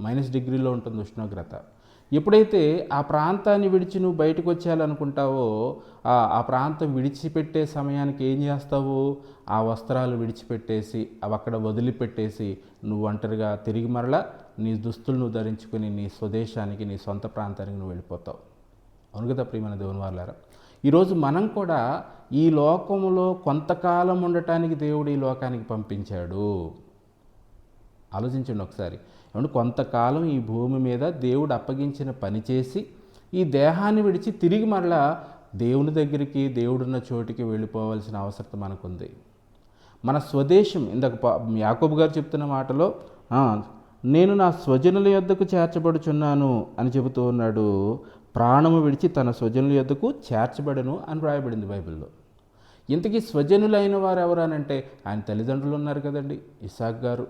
-డిగ్రీలో ఉంటుంది ఉష్ణోగ్రత. ఎప్పుడైతే ఆ ప్రాంతాన్ని విడిచి నువ్వు బయటకు వచ్చేయాలనుకుంటావో ఆ ప్రాంతం విడిచిపెట్టే సమయానికి ఏం చేస్తావు? ఆ వస్త్రాలు విడిచిపెట్టేసి అవి అక్కడ వదిలిపెట్టేసి నువ్వు ఒంటరిగా తిరిగి మరలా నీ దుస్తులు నువ్వు ధరించుకుని నీ స్వదేశానికి, నీ సొంత ప్రాంతానికి నువ్వు వెళ్ళిపోతావు. అవును కదా ప్రియమైన దేవుని వారలారా. ఈరోజు మనం కూడా ఈ లోకంలో కొంతకాలం ఉండటానికి దేవుడు ఈ లోకానికి పంపించాడు. ఆలోచించండి ఒకసారి. ఏమంటే కొంతకాలం ఈ భూమి మీద దేవుడు అప్పగించిన పని చేసి ఈ దేహాన్ని విడిచి తిరిగి మరలా దేవుని దగ్గరికి, దేవుడున్న చోటికి వెళ్ళిపోవాల్సిన అవసరం మనకుంది. మన స్వదేశం, ఇందాక యాకోబు గారు చెప్తున్న మాటలో నేను నా స్వజనుల యొద్దకు చేర్చబడుచున్నాను అని చెబుతూ ఉన్నాడు. ప్రాణము విడిచి తన స్వజనుల యొద్దకు చేర్చబడను అని రాయబడింది బైబిల్లో. ఇంతకీ స్వజనులైన వారు ఎవరనంటే ఆయన తల్లిదండ్రులు ఉన్నారు కదండి, ఇస్సాకు గారు,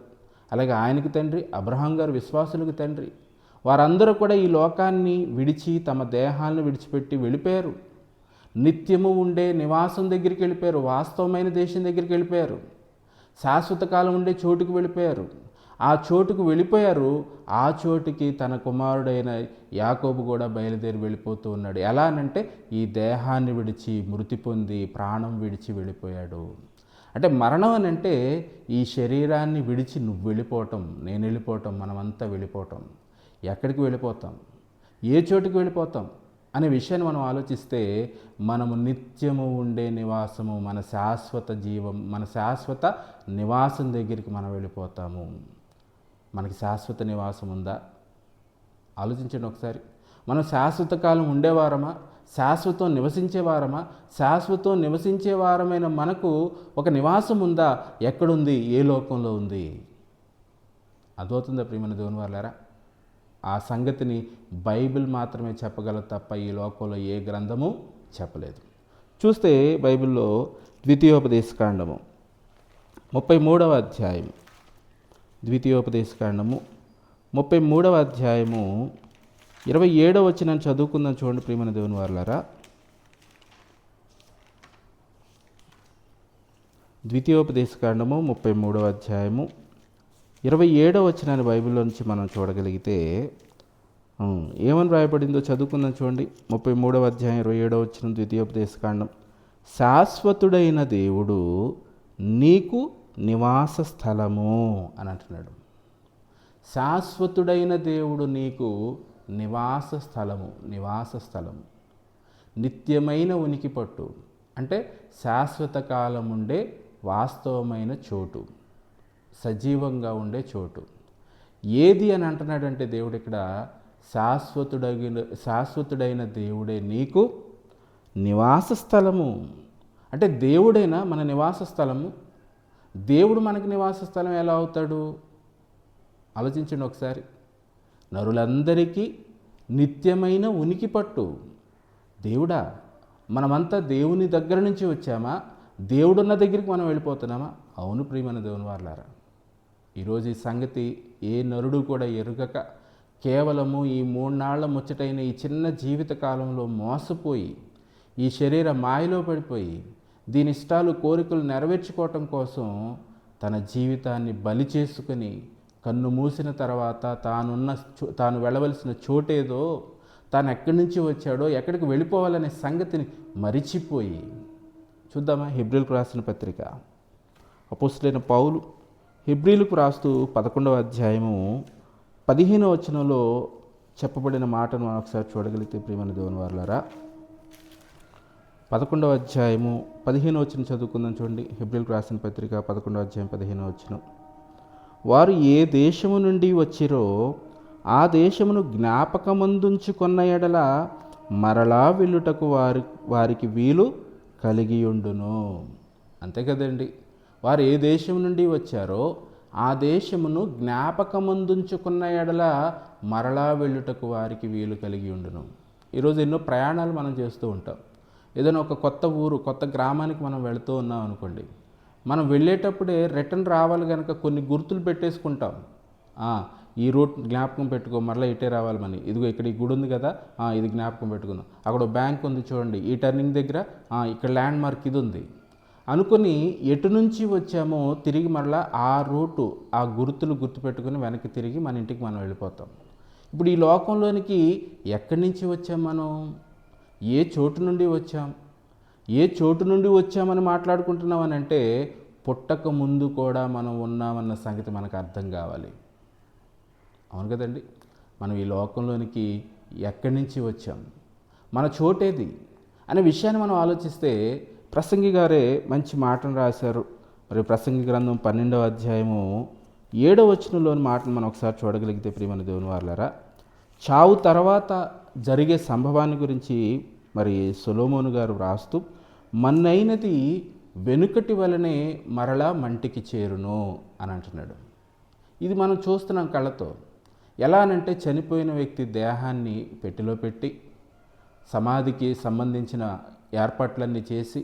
అలాగే ఆయనకి తండ్రి అబ్రహాం గారు, విశ్వాసులకు తండ్రి. వారందరూ కూడా ఈ లోకాన్ని విడిచి తమ దేహాలను విడిచిపెట్టి వెళ్ళిపోయారు. నిత్యము ఉండే నివాసం దగ్గరికి వెళ్ళిపోయారు, వాస్తవమైన దేశం దగ్గరికి వెళ్ళిపోయారు, శాశ్వత కాలం ఉండే చోటుకు వెళ్ళిపోయారు. ఆ చోటుకు వెళ్ళిపోయారు. ఆ చోటుకి తన కుమారుడైన యాకోబు కూడా బయలుదేరి వెళ్ళిపోతూ ఉన్నాడు. ఎలా అనంటే ఈ దేహాన్ని విడిచి మృతి పొంది ప్రాణం విడిచి వెళ్ళిపోయాడు. అంటే మరణం అని అంటే ఈ శరీరాన్ని విడిచి నువ్వు వెళ్ళిపోవటం, నేను వెళ్ళిపోవటం, మనమంతా వెళ్ళిపోవటం. ఎక్కడికి వెళ్ళిపోతాం, ఏ చోటుకి వెళ్ళిపోతాం అనే విషయాన్ని మనం ఆలోచిస్తే మనము నిత్యము ఉండే నివాసము, మన శాశ్వత జీవం, మన శాశ్వత నివాసం దగ్గరికి మనం వెళ్ళిపోతాము. మనకి శాశ్వత నివాసం ఉందా? ఆలోచించండి ఒకసారి. మనం శాశ్వత కాలం ఉండేవారమా? శాశ్వతం నివసించేవారమా? శాశ్వతం నివసించేవారమైన మనకు ఒక నివాసం ఉందా? ఎక్కడుంది? ఏ లోకంలో ఉంది? అర్థమవుతుందా ప్రియమైన దేవుని వాళ్ళారా? ఆ సంగతిని బైబిల్ మాత్రమే చెప్పగలదు తప్ప ఈ లోకంలో ఏ గ్రంథము చెప్పలేదు. చూస్తే బైబిల్లో ద్వితీయోపదేశకాండము 33వ అధ్యాయం, ద్వితీయోపదేశకాండము 33వ అధ్యాయము 27వ వచనం చదువుకుందాం. చూడండి ప్రియమైన దేవుని వారలారా. ద్వితీయోపదేశకాండము 33వ అధ్యాయము 27వ వచనాన్ని బైబిల్లో నుంచి మనం చూడగలిగితే ఏమని రాయబడిందో చదువుకుందాం. చూడండి 33వ అధ్యాయం 27వ వచనం, ద్వితీయోపదేశకాండం. శాశ్వతుడైన దేవుడు నీకు నివాస స్థలము అని అంటున్నాడు. శాశ్వతుడైన దేవుడు నీకు నివాస స్థలము, నివాస స్థలము, నిత్యమైన ఉనికి పట్టు అంటే శాశ్వత కాలం ఉండే వాస్తవమైన చోటు, సజీవంగా ఉండే చోటు. ఏది అని అంటున్నాడంటే దేవుడు ఇక్కడ శాశ్వతుడైన దేవుడే నీకు నివాస స్థలము. అంటే దేవుడైనా మన నివాస స్థలము. దేవుడు మనకి నివాస స్థలం ఎలా అవుతాడు? ఆలోచించండి ఒకసారి. నరులందరికీ నిత్యమైన ఉనికి పట్టు దేవుడా. మనమంతా దేవుని దగ్గర నుంచి వచ్చామా? దేవుడున్న దగ్గరికి మనం వెళ్ళిపోతున్నామా? అవును ప్రియమైన దేవుని వారలారా. ఈరోజు ఈ సంగతి ఏ నరుడు కూడా ఎరుగక కేవలము ఈ 3 నాళ్ల ముచ్చటైన ఈ చిన్న జీవిత కాలంలో మోసపోయి ఈ శరీర మాయలో పడిపోయి దీని ఇష్టాలు కోరికలు నెరవేర్చుకోవటం కోసం తన జీవితాన్ని బలి చేసుకుని కన్ను మూసిన తర్వాత తాను వెళ్ళవలసిన చోటేదో, తాను ఎక్కడి నుంచి వచ్చాడో, ఎక్కడికి వెళ్ళిపోవాలనే సంగతిని మరిచిపోయి. చూద్దామా హెబ్రీలకు రాసిన పత్రిక. అపోస్తలుడైన పౌలు హెబ్రీలకు రాస్తూ 11వ అధ్యాయము 15వ వచనంలో చెప్పబడిన మాటను మనం ఒకసారి చూడగలిగితే ప్రియమైన దేవుని వారలారా, 11వ అధ్యాయము 15వ వచనం చదువుకుందాం. చూడండి హెబ్రీలకు రాసిన పత్రిక 11వ అధ్యాయం 15వ వచనం. వారు ఏ దేశము నుండి వచ్చిరో ఆ దేశమును జ్ఞాపకమందుంచుకొన్న ఎడల మరలా వెళ్ళుటకు వారికి వీలు కలిగి ఉండును. అంతే కదండి. వారు ఏ దేశం నుండి వచ్చారో ఆ దేశమును జ్ఞాపకమందుంచుకున్న ఎడల మరలా వెళ్ళుటకు వారికి వీలు కలిగి ఉండును. ఈరోజు ఎన్నో ప్రయాణాలు మనం చేస్తూ ఉంటాం. ఏదైనా ఒక కొత్త ఊరు, కొత్త గ్రామానికి మనం వెళుతూ ఉన్నాం అనుకోండి. మనం వెళ్ళేటప్పుడే రిటర్న్ రావాలి కనుక కొన్ని గుర్తులు పెట్టేసుకుంటాం. ఈ రూట్ జ్ఞాపకం పెట్టుకో, మరలా ఇటే రావాలి మని. ఇదిగో ఇక్కడ ఈ గుడి ఉంది కదా, ఇది జ్ఞాపకం పెట్టుకుందాం. అక్కడ బ్యాంక్ ఉంది చూడండి, ఈ టర్నింగ్ దగ్గర ఇక్కడ ల్యాండ్ మార్క్ ఇది ఉంది అనుకుని ఎటు నుంచి వచ్చామో తిరిగి మరలా ఆ రూటు, ఆ గుర్తులు గుర్తుపెట్టుకుని వెనక్కి తిరిగి మన ఇంటికి మనం వెళ్ళిపోతాం. ఇప్పుడు ఈ లోకంలోనికి ఎక్కడి నుంచి వచ్చాం మనం? ఏ చోటు నుండి వచ్చాం? ఏ చోటు నుండి వచ్చామని మాట్లాడుకుంటున్నామని అంటే పుట్టక ముందు కూడా మనం ఉన్నామన్న సంగతి మనకు అర్థం కావాలి. అవును కదండి. మనం ఈ లోకంలోనికి ఎక్కడి నుంచి వచ్చాం, మన చోటేది అనే విషయాన్ని మనం ఆలోచిస్తే ప్రసంగి గారే మంచి మాటను రాశారు. మరి ప్రసంగి గ్రంథం 12వ అధ్యాయము 7వ వచనంలోని మాటను మనం ఒకసారి చూడగలిగితే ప్రియమైన దేవుని వారలారా, చావు తర్వాత జరిగే సంభవాన్ని గురించి మరి సొలొమోను గారు వ్రాస్తూ, మన్నైనది వెనుకటి వలనే మరలా మంటికి చేరును అని అంటున్నాడు. ఇది మనం చూస్తున్నాం కళ్ళతో. ఎలా అనంటే చనిపోయిన వ్యక్తి దేహాన్ని పెట్టెలో పెట్టి సమాధికి సంబంధించిన ఏర్పాట్లన్నీ చేసి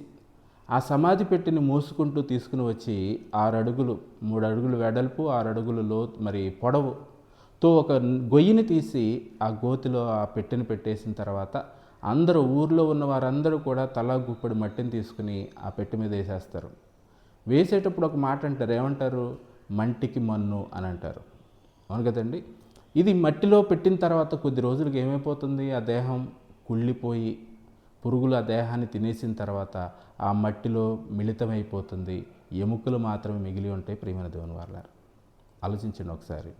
ఆ సమాధి పెట్టెని మోసుకుంటూ తీసుకుని వచ్చి 6 అడుగులు 3 అడుగులు వెడల్పు 6 అడుగులు మరి పొడవుతో ఒక గొయ్యిని తీసి ఆ గోతిలో ఆ పెట్టెని పెట్టేసిన తర్వాత అందరూ ఊర్లో ఉన్న వారందరూ కూడా తలా గుప్పెడు మట్టిని తీసుకుని ఆ పెట్టె మీద వేసేస్తారు. వేసేటప్పుడు ఒక మాట అంటారు, ఏమంటారు? మంటికి మన్ను అని అంటారు. అవును కదండి. ఇది మట్టిలో పెట్టిన తర్వాత కొద్ది రోజులకి ఏమైపోతుంది? ఆ దేహం కుళ్ళిపోయి పురుగులు ఆ దేహాన్ని తినేసిన తర్వాత ఆ మట్టిలో మిళితమైపోతుంది. ఎముకలు మాత్రమే మిగిలి ఉంటాయి. ప్రియమైన దేవుని వారలారా, ఆలోచించండి ఒకసారి.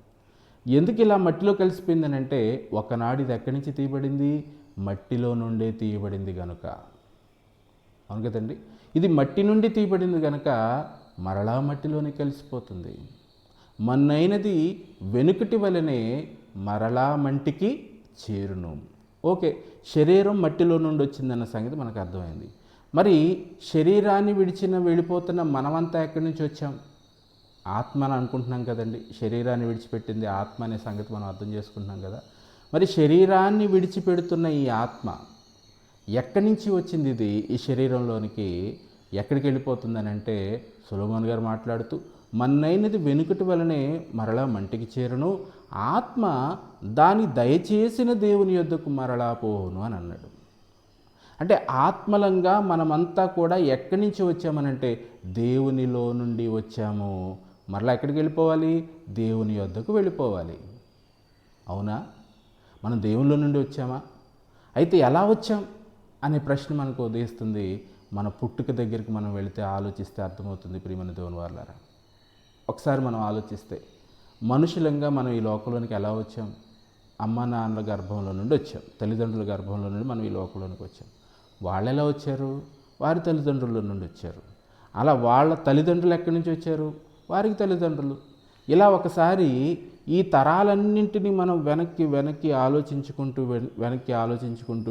ఎందుకు ఇలా మట్టిలో కలిసిపోయిందని అంటే, ఒకనాడు ఇది ఎక్కడి నుంచి తీయబడింది? మట్టిలో నుండే తీయబడింది గనుక. అవును కదండి. ఇది మట్టి నుండి తీయబడింది కనుక మరలా మట్టిలోనే కలిసిపోతుంది. మన్నైనది వెనుకటి వలనే మరలా మంటికి చేరును. ఓకే, శరీరం మట్టిలో నుండి వచ్చిందన్న సంగతి మనకు అర్థమైంది. మరి శరీరాన్ని వెళ్ళిపోతున్న మనమంతా ఎక్కడి నుంచి వచ్చాం? ఆత్మ అని అనుకుంటున్నాం కదండి. శరీరాన్ని విడిచిపెట్టింది ఆత్మ అనే సంగతి మనం అర్థం చేసుకుంటున్నాం కదా. మరి శరీరాన్ని విడిచిపెడుతున్న ఈ ఆత్మ ఎక్కడి నుంచి వచ్చింది? ఇది ఈ శరీరంలోనికి ఎక్కడికి వెళ్ళిపోతుందని అంటే, సొలొమోన్ గారు మాట్లాడుతూ, మన్నైనది వెనుకటి వలనే మరలా మంటికి చేరును, ఆత్మ దాని దయచేసిన దేవుని యొద్దకు మరలా పోవును అని అన్నాడు. అంటే ఆత్మలంగా మనమంతా కూడా ఎక్కడి నుంచి వచ్చామనంటే దేవునిలో నుండి వచ్చాము. మరలా ఎక్కడికి వెళ్ళిపోవాలి? దేవుని యొద్దకు వెళ్ళిపోవాలి. అవునా? మనం దేవునిలో నుండి వచ్చామా? అయితే ఎలా వచ్చాం అనే ప్రశ్న మనకు ఉదయిస్తుంది. మన పుట్టుక దగ్గరికి మనం వెళితే ఆలోచిస్తే అర్థమవుతుంది. ప్రియమైన దేవుని వారలారా, ఒకసారి మనం ఆలోచిస్తే మనుషులంగా మనం ఈ లోకంలోనికి ఎలా వచ్చాం? అమ్మ నాన్నల గర్భంలో నుండి వచ్చాం. తల్లిదండ్రుల గర్భంలో నుండి మనం ఈ లోకంలోనికి వచ్చాం. వాళ్ళు ఎలా వచ్చారు? వారి తల్లిదండ్రుల నుండి వచ్చారు. అలా వాళ్ళ తల్లిదండ్రులు ఎక్కడి నుంచి వచ్చారు? వారికి తల్లిదండ్రులు. ఇలా ఒకసారి ఈ తరాలన్నింటినీ మనం వెనక్కి ఆలోచించుకుంటూ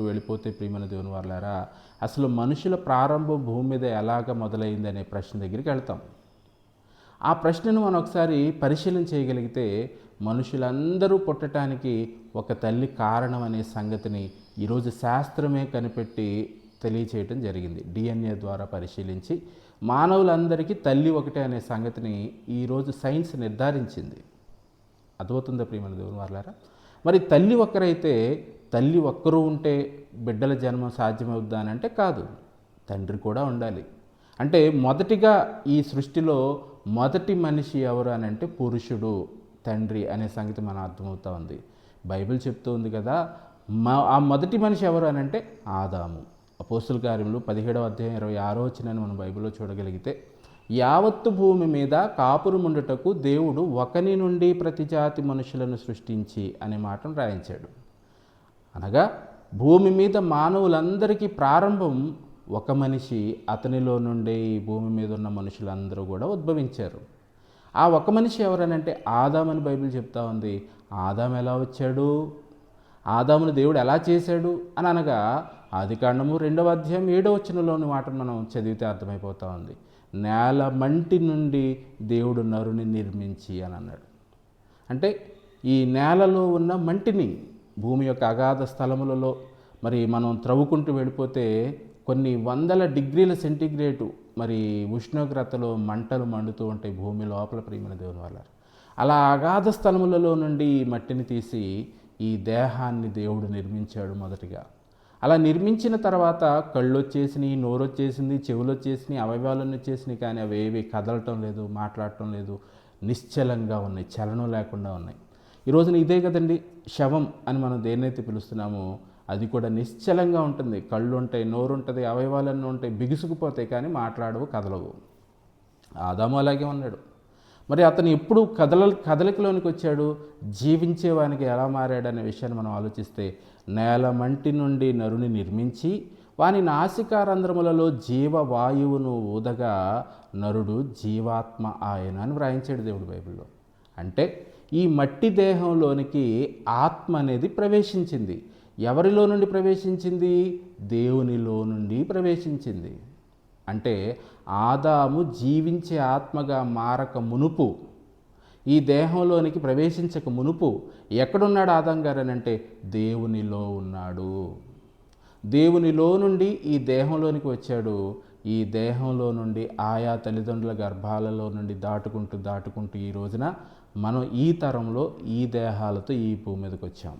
వెళ్ళిపోతే ప్రియమైన దేవుని వారలారా, అసలు మనుషుల ప్రారంభం భూమి మీద ఎలాగ మొదలైంది అనే ప్రశ్న దగ్గరికి వెళ్తాం. ఆ ప్రశ్నను మనం ఒకసారి పరిశీలన చేయగలిగితే, మనుషులందరూ పుట్టడానికి ఒక తల్లి కారణం అనే సంగతిని ఈరోజు శాస్త్రమే కనిపెట్టి తెలియచేయటం జరిగింది. DNA ద్వారా పరిశీలించి మానవులందరికీ తల్లి ఒకటే అనే సంగతిని ఈరోజు సైన్స్ నిర్ధారించింది. అర్థమవుతుందా ప్రియమైన దేవుని వారలారా? మరి తల్లి ఒక్కరైతే, తల్లి ఒక్కరూ ఉంటే బిడ్డల జన్మం సాధ్యమవుద్దా అని అంటే కాదు, తండ్రి కూడా ఉండాలి. అంటే మొదటిగా ఈ సృష్టిలో మొదటి మనిషి ఎవరు అని అంటే పురుషుడు, తండ్రి అనే సంగతి మనం అర్థమవుతూ ఉంది. బైబిల్ చెప్తూ ఉంది కదా, ఆ మొదటి మనిషి ఎవరు అని అంటే ఆదాము. అపోస్తుల కార్యములు 17వ అధ్యాయం 26వ వచనాన్ని మనం బైబిల్లో చూడగలిగితే, యావత్తు భూమి మీద కాపురముండుటకు దేవుడు ఒకని నుండి ప్రతి జాతి మనుషులను సృష్టించి అనే మాటను రాయించాడు. అనగా భూమి మీద మానవులందరికీ ప్రారంభం ఒక మనిషి, అతనిలో నుండే ఈ భూమి మీద ఉన్న మనుషులందరూ కూడా ఉద్భవించారు. ఆ ఒక మనిషి ఎవరనంటే ఆదామని బైబిల్ చెప్తా ఉంది. ఆదాము ఎలా వచ్చాడు? ఆదామును దేవుడు ఎలా చేశాడు అని అనగా, ఆదికాండము 2వ అధ్యాయం 7వ వచనంలోని మాటను మనం చదివితే అర్థమైపోతూ ఉంది. నేల మంటి నుండి దేవుడు నరుని నిర్మించి అని అన్నాడు. అంటే ఈ నేలలో ఉన్న మంటిని, భూమి యొక్క అగాధ స్థలములలో మరి మనం త్రవ్వుకుంటూ వెళ్ళిపోతే కొన్ని వందల డిగ్రీల సెంటీగ్రేడు మరి ఉష్ణోగ్రతలో మంటలు మండుతూ ఉంటాయి భూమి లోపల. ప్రియమైన దేవుని వల్ల అలా అగాధ స్థలములలో నుండి ఈ మట్టిని తీసి ఈ దేహాన్ని దేవుడు నిర్మించాడు మొదటిగా. అలా నిర్మించిన తర్వాత కళ్ళు వచ్చేసినాయి, నోరు వచ్చేసింది, చెవులు వచ్చేసినాయి, అవయవాలన్నీ వచ్చేసినాయి. కానీ అవి ఏవి కదలటం లేదు, మాట్లాడటం లేదు, నిశ్చలంగా ఉన్నాయి, చలనం లేకుండా ఉన్నాయి. ఈరోజున ఇదే కదండి శవం అని మనం దేన్నైతే పిలుస్తున్నామో అది కూడా నిశ్చలంగా ఉంటుంది. కళ్ళు ఉంటాయి, నోరు ఉంటుంది, అవయవాలన్నీ ఉంటాయి, బిగుసుకుపోతాయి, కానీ మాట్లాడవు, కదలవు. ఆదాము అలాగే ఉన్నాడు. మరి అతను ఎప్పుడు కదలికలోనికి వచ్చాడు? జీవించేవానికి ఎలా మారాడనే విషయాన్ని మనం ఆలోచిస్తే, నేల మంటి నుండి నరుని నిర్మించి వాని నాసికారంధ్రములలో జీవవాయువును ఊదగా నరుడు జీవాత్మ ఆయన అని వ్రాయించాడు దేవుడు బైబిల్లో. అంటే ఈ మట్టి దేహంలోనికి ఆత్మ అనేది ప్రవేశించింది. ఎవరిలో నుండి ప్రవేశించింది? దేవునిలో నుండి ప్రవేశించింది. అంటే ఆదాము జీవించే ఆత్మగా మారక మునుపు, ఈ దేహంలోనికి ప్రవేశించక మునుపు ఎక్కడున్నాడు ఆదాం గారు అని అంటే దేవునిలో ఉన్నాడు. దేవునిలో నుండి ఈ దేహంలోనికి వచ్చాడు. ఈ దేహంలో నుండి ఆయా తల్లిదండ్రుల గర్భాలలో నుండి దాటుకుంటూ ఈ రోజున మనం ఈ తరంలో ఈ దేహాలతో ఈ భూమి మీదకి వచ్చాం.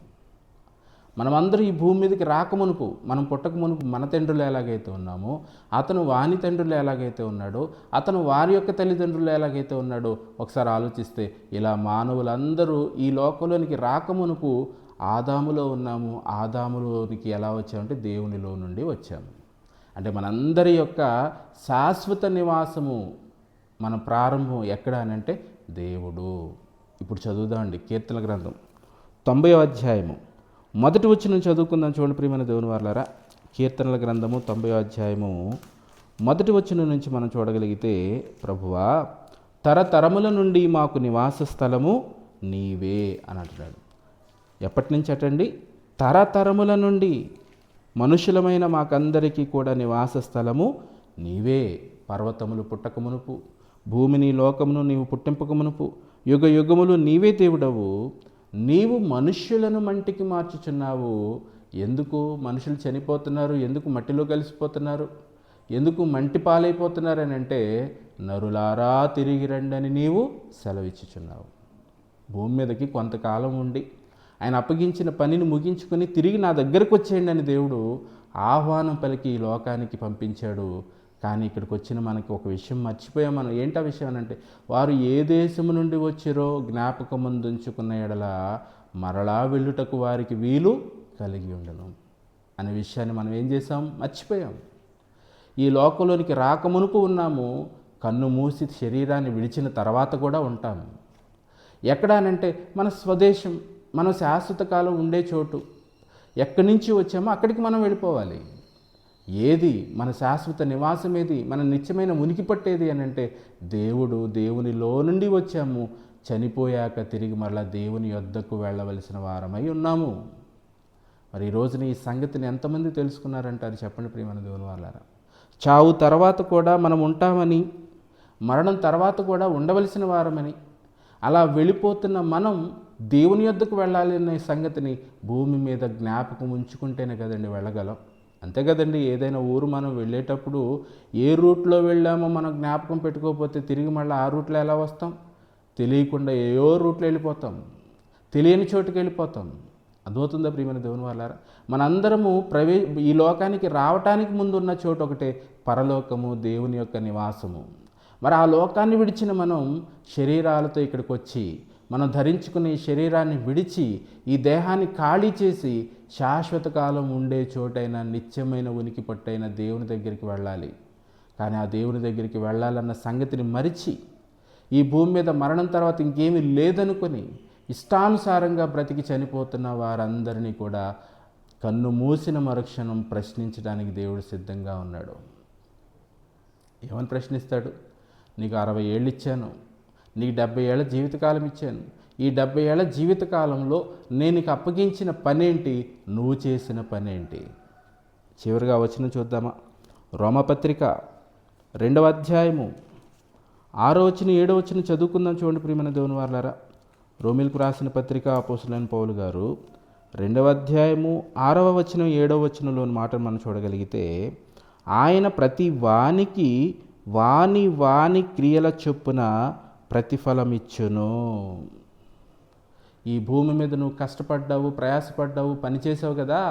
మనమందరూ ఈ భూమి మీదకి రాకమునుపు, మనం పుట్టక మునుపు మన తండ్రులు ఎలాగైతే ఉన్నామో, అతను వాని తండ్రులు ఎలాగైతే ఉన్నాడో, అతను వారి యొక్క తల్లిదండ్రులు ఎలాగైతే ఉన్నాడో ఒకసారి ఆలోచిస్తే, ఇలా మానవులందరూ ఈ లోకంలోనికి రాకమునుపు ఆదాములో ఉన్నాము. ఆదాములోనికి ఎలా వచ్చామంటే దేవునిలో నుండి వచ్చాము. అంటే మనందరి యొక్క శాశ్వత నివాసము, మన ప్రారంభం ఎక్కడ అని అంటే దేవుడు. ఇప్పుడు చదువుదామండి కీర్తన గ్రంథం 90వ అధ్యాయము మొదటి వచనం చదువుకుందాం. చూడండి ప్రియమైన దేవుని వారలారా, కీర్తనల గ్రంథము 90వ అధ్యాయము మొదటి వచనం నుంచి మనం చూడగలిగితే, ప్రభువా తరతరముల నుండి మాకు నివాస స్థలము నీవే అని అంటున్నాడు. ఎప్పటి నుంచి అటండి? తరతరముల నుండి మనుషులమైన మాకందరికీ కూడా నివాస స్థలము నీవే. పర్వతములు పుట్టకమునుపు, భూమిని లోకమును నీవు పుట్టింపకమునుపు, యుగ యుగములు నీవే దేవుడవు. నీవు మనుష్యులను మంటికి మార్చుచున్నావు. ఎందుకు మనుషులు చనిపోతున్నారు? ఎందుకు మట్టిలో కలిసిపోతున్నారు? ఎందుకు మంటి పాలైపోతున్నారు అని అంటే, నరులారా తిరిగి రండి అని నీవు సెలవిచ్చుచున్నావు. భూమి మీదకి కొంతకాలం ఉండి ఆయన అప్పగించిన పనిని ముగించుకొని తిరిగి నా దగ్గరకు వచ్చేయండి అని దేవుడు ఆహ్వానం పలికి ఈ లోకానికి పంపించాడు. కానీ ఇక్కడికి వచ్చిన మనకి ఒక విషయం మర్చిపోయాం మనం. ఏంటా విషయం అని అంటే, వారు ఏ దేశము నుండి వచ్చిరో జ్ఞాపకమందుంచుకున్న ఎడల మరలా వెళ్ళుటకు వారికి వీలు కలిగి ఉండను అనే విషయాన్ని మనం ఏం చేసాం? మర్చిపోయాం. ఈ లోకంలోనికి రాకమునుపు ఉన్నాము, కన్ను మూసి శరీరాన్ని విడిచిన తర్వాత కూడా ఉంటాము. ఎక్కడ అనంటే మన స్వదేశం, మనం శాశ్వత కాలం ఉండే చోటు. ఎక్కడి నుంచి వచ్చామో అక్కడికి మనం వెళ్ళిపోవాలి. ఏది మన శాశ్వత నివాసం, ఏది మన నిత్యమైన ఉనికి పట్టేది అని అంటే దేవుడు. దేవునిలో నుండి వచ్చాము, చనిపోయాక తిరిగి మరలా దేవుని యొద్దకు వెళ్ళవలసిన వారమై ఉన్నాము. మరి ఈ రోజున ఈ సంగతిని ఎంతమంది తెలుసుకున్నారంటారు చెప్పండి ప్రియమైన దేవుని వాళ్ళారా? చావు తర్వాత కూడా మనం ఉంటామని, మరణం తర్వాత కూడా ఉండవలసిన వారమని, అలా వెళ్ళిపోతున్న మనం దేవుని యొద్దకు వెళ్ళాలి అనే సంగతిని భూమి మీద జ్ఞాపకం ఉంచుకుంటేనే కదండి వెళ్ళగలం. అంతే కదండి. ఏదైనా ఊరు మనం వెళ్ళేటప్పుడు ఏ రూట్లో వెళ్ళామో మనం జ్ఞాపకం పెట్టుకోకపోతే తిరిగి మళ్ళీ ఆ రూట్లో ఎలా వస్తాం? తెలియకుండా ఏయో రూట్లో వెళ్ళిపోతాం, తెలియని చోటుకి వెళ్ళిపోతాం. అర్థమవుతుందా ప్రియమైన దేవుని వాళ్ళారా? మనందరము ఈ లోకానికి రావటానికి ముందున్న చోటు ఒకటే, పరలోకము, దేవుని యొక్క నివాసము. మరి ఆ లోకాన్ని విడిచిన మనం శరీరాలతో ఇక్కడికి వచ్చి, మనం ధరించుకునే ఈ శరీరాన్ని విడిచి, ఈ దేహాన్ని ఖాళీ చేసి శాశ్వత కాలం ఉండే చోటైన, నిత్యమైన ఉనికి పట్టైన దేవుని దగ్గరికి వెళ్ళాలి. కానీ ఆ దేవుని దగ్గరికి వెళ్ళాలన్న సంగతిని మరిచి, ఈ భూమి మీద మరణం తర్వాత ఇంకేమీ లేదనుకొని ఇష్టానుసారంగా బ్రతికి చనిపోతున్న వారందరినీ కూడా కన్ను మూసిన మరుక్షణం ప్రశ్నించడానికి దేవుడు సిద్ధంగా ఉన్నాడు. ఏమని ప్రశ్నిస్తాడు? నీకు 60 ఏళ్ళు ఇచ్చాను, నీకు 70 ఏళ్ళ జీవితకాలం ఇచ్చాను. ఈ 70 ఏళ్ళ జీవితకాలంలో నేను నీకు అప్పగించిన పనేంటి? నువ్వు చేసిన పనేంటి? చివరిగా వచనం చూద్దామా? రోమపత్రిక 2వ అధ్యాయము 6వ వచనం 7వ వచనం చదువుకుందాం. చూడండి ప్రియమైన దేవుని వారలారా, రోమిలకు రాసిన పత్రిక అపోస్తలుడైన పౌలు గారు 2వ అధ్యాయము 6వ వచనం 7వ వచనంలోని మాటను మనం చూడగలిగితే, ఆయన ప్రతి వానికి వాని క్రియల చొప్పున ప్రతిఫలమిచ్చును. ఈ భూమి మీద నువ్వు కష్టపడ్డావు, ప్రయాసపడ్డావు, పనిచేసావు కదా.